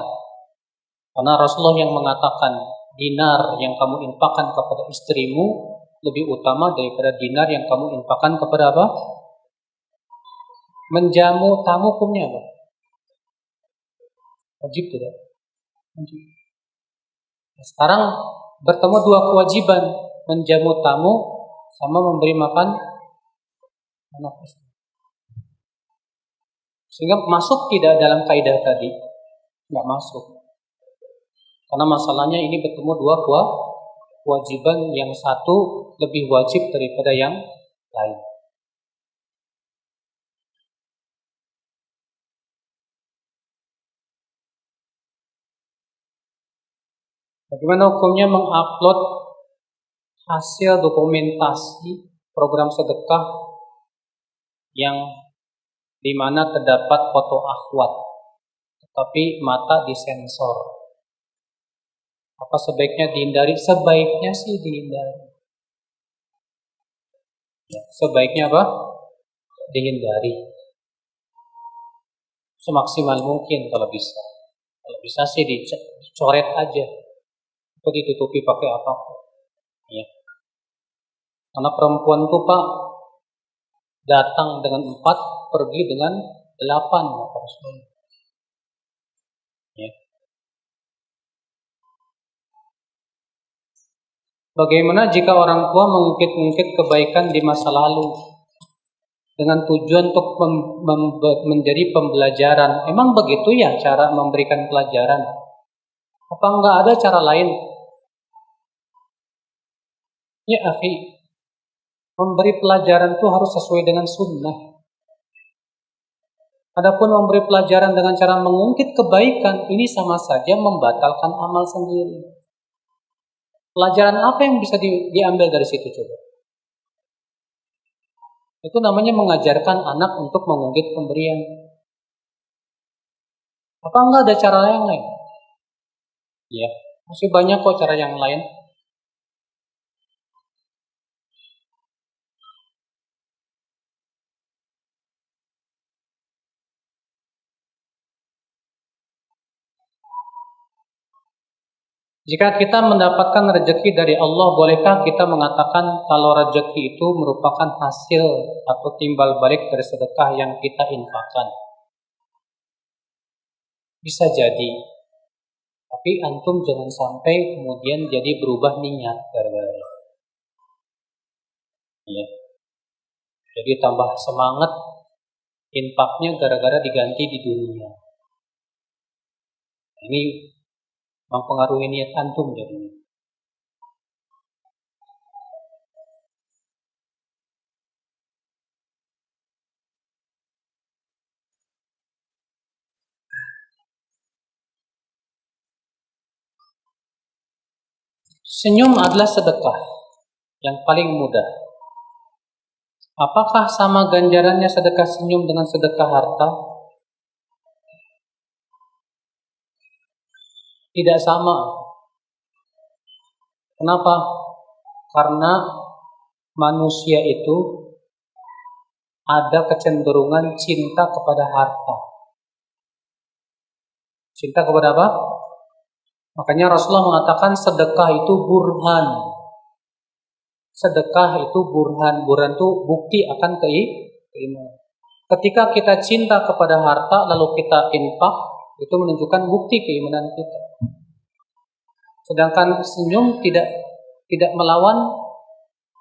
Karena Rasulullah yang mengatakan dinar yang kamu infakkan kepada istrimu lebih utama daripada dinar yang kamu infakkan kepada apa? Menjamu tamu hukumnya apa? Wajib tidak? Wajib. Sekarang bertemu dua kewajiban, menjamu tamu sama memberi makan anak istri. Sehingga masuk tidak dalam kaidah tadi? Nggak masuk. Karena masalahnya ini bertemu dua kewajiban, yang satu lebih wajib daripada yang lain. Bagaimana hukumnya mengupload hasil dokumentasi program sedekah yang di mana terdapat foto akhwat, tetapi mata disensor? Apa sebaiknya dihindari? Sebaiknya sih dihindari. Ya, sebaiknya apa? Dihindari. Semaksimal mungkin kalau bisa. Kalau bisa sih dicoret aja. Atau ditutupi pakai apapun. Ya. Karena perempuan tuh Pak datang dengan 4, pergi dengan 8 kata Rasulullah. Ya. Bagaimana jika orang tua mengungkit-ungkit kebaikan di masa lalu dengan tujuan untuk menjadi pembelajaran? Emang begitu ya cara memberikan pelajaran? Apa enggak ada cara lain? Ya akhi, memberi pelajaran itu harus sesuai dengan sunnah. Adapun memberi pelajaran dengan cara mengungkit kebaikan, ini sama saja membatalkan amal sendiri. Pelajaran apa yang bisa diambil dari situ coba? Itu namanya mengajarkan anak untuk mengungkit pemberian. Apa enggak ada cara yang lain? Ya, masih banyak kok cara yang lain. Jika kita mendapatkan rezeki dari Allah, bolehkah kita mengatakan kalau rezeki itu merupakan hasil atau timbal balik dari sedekah yang kita infakkan? Bisa jadi. Tapi antum jangan sampai kemudian jadi berubah niat gara-gara. Ya. Jadi tambah semangat infaknya gara-gara diganti di dunia. Ini mempengaruhi niat antum jadinya. Senyum adalah sedekah yang paling mudah. Apakah sama ganjarannya sedekah senyum dengan sedekah harta? Tidak sama. Kenapa? Karena manusia itu ada kecenderungan cinta kepada harta. Cinta kepada apa? Makanya Rasulullah mengatakan sedekah itu burhan. Sedekah itu burhan. Burhan itu bukti akan keimanan. Ketika kita cinta kepada harta lalu kita infak, itu menunjukkan bukti keimanan kita. Sedangkan senyum tidak melawan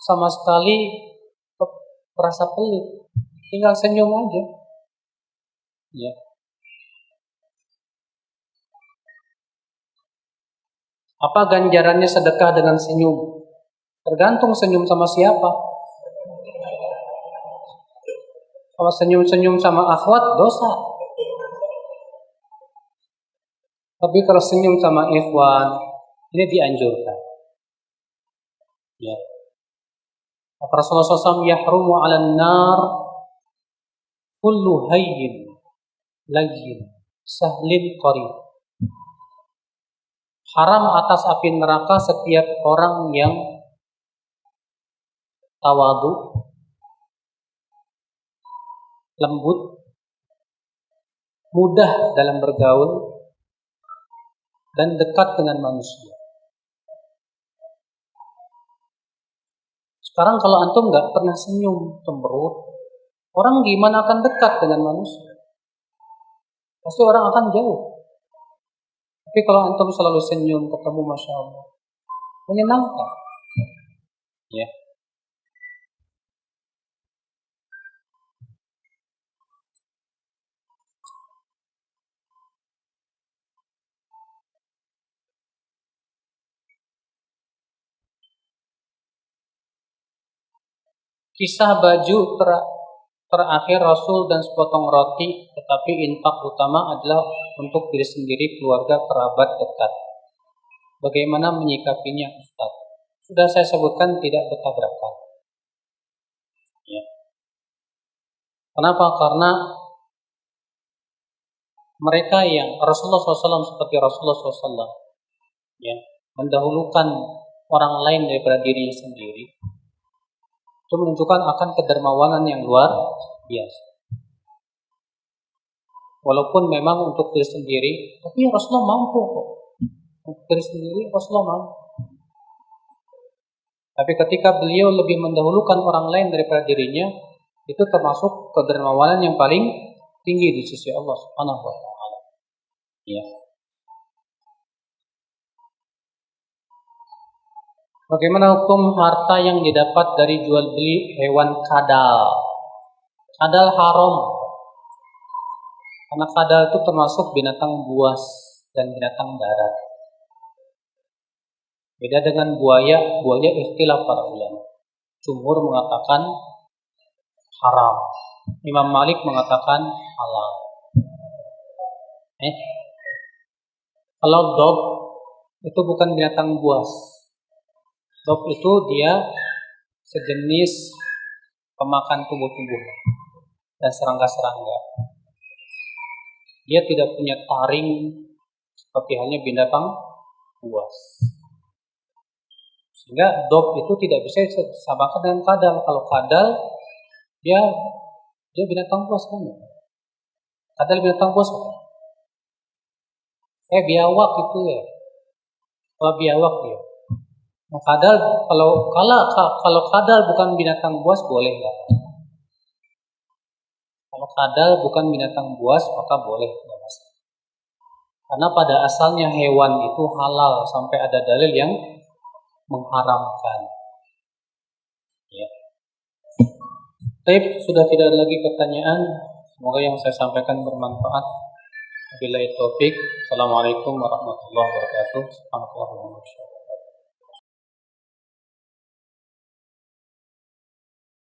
sama sekali rasa pelit. Tinggal senyum aja. Ya. Apa ganjarannya sedekah dengan senyum? Tergantung senyum sama siapa. Kalau senyum-senyum sama akhwat, dosa. Tapi kalau senyum sama ikhwan, ini dianjurkan. Ya. Rasulullah SAW yahrumu 'alan nar kullu hayyin layyin sahlin qarib. Haram atas api neraka setiap orang yang tawadu, lembut, mudah dalam bergaul, dan dekat dengan manusia. Sekarang kalau antum nggak pernah senyum, cemberut, orang gimana akan dekat dengan manusia? Pasti orang akan jauh. Tapi kalau antum selalu senyum, ketemu, Masya Allah, menyenangkan. Ya. Kisah baju terakhir Rasul dan sepotong roti, tetapi infak utama adalah untuk diri sendiri, keluarga, kerabat dekat. Bagaimana menyikapinya, Ustaz? Sudah saya sebutkan tidak bertabrakan. Ya. Kenapa? Karena mereka yang Rasulullah SAW seperti Rasulullah SAW, ya, mendahulukan orang lain daripada dirinya sendiri, itu menunjukkan akan kedermawanan yang luar biasa. Walaupun memang untuk diri sendiri, tapi Rasulullah mampu kok. Untuk diri sendiri Rasulullah mampu. Tapi ketika beliau lebih mendahulukan orang lain daripada dirinya, itu termasuk kedermawanan yang paling tinggi di sisi Allah Subhanahu wa taala. Ya. Bagaimana hukum harta yang didapat dari jual beli hewan kadal? Kadal haram. Karena kadal itu termasuk binatang buas dan binatang darat. Beda dengan buaya ikhtilaf para ulama. Jumhur mengatakan haram. Imam Malik mengatakan halal. Kalau dog itu bukan binatang buas. Dog itu dia sejenis pemakan tumbuh-tumbuhan dan serangga-serangga. Dia tidak punya taring seperti halnya binatang buas. Sehingga dog itu tidak bisa disamakan dengan kadal. Kalau kadal dia binatang buas kan? Kadal binatang buas kan? Biawak itu ya. Kalau biawak ya. Nah, kadal kalau kadal bukan binatang buas boleh nggak? Kalau kadal bukan binatang buas maka boleh. Karena pada asalnya hewan itu halal sampai ada dalil yang mengharamkan. Ya. Baik, sudah tidak ada lagi pertanyaan. Semoga yang saya sampaikan bermanfaat. Wabillahi taufik. Assalamualaikum warahmatullahi wabarakatuh. Subhanallah.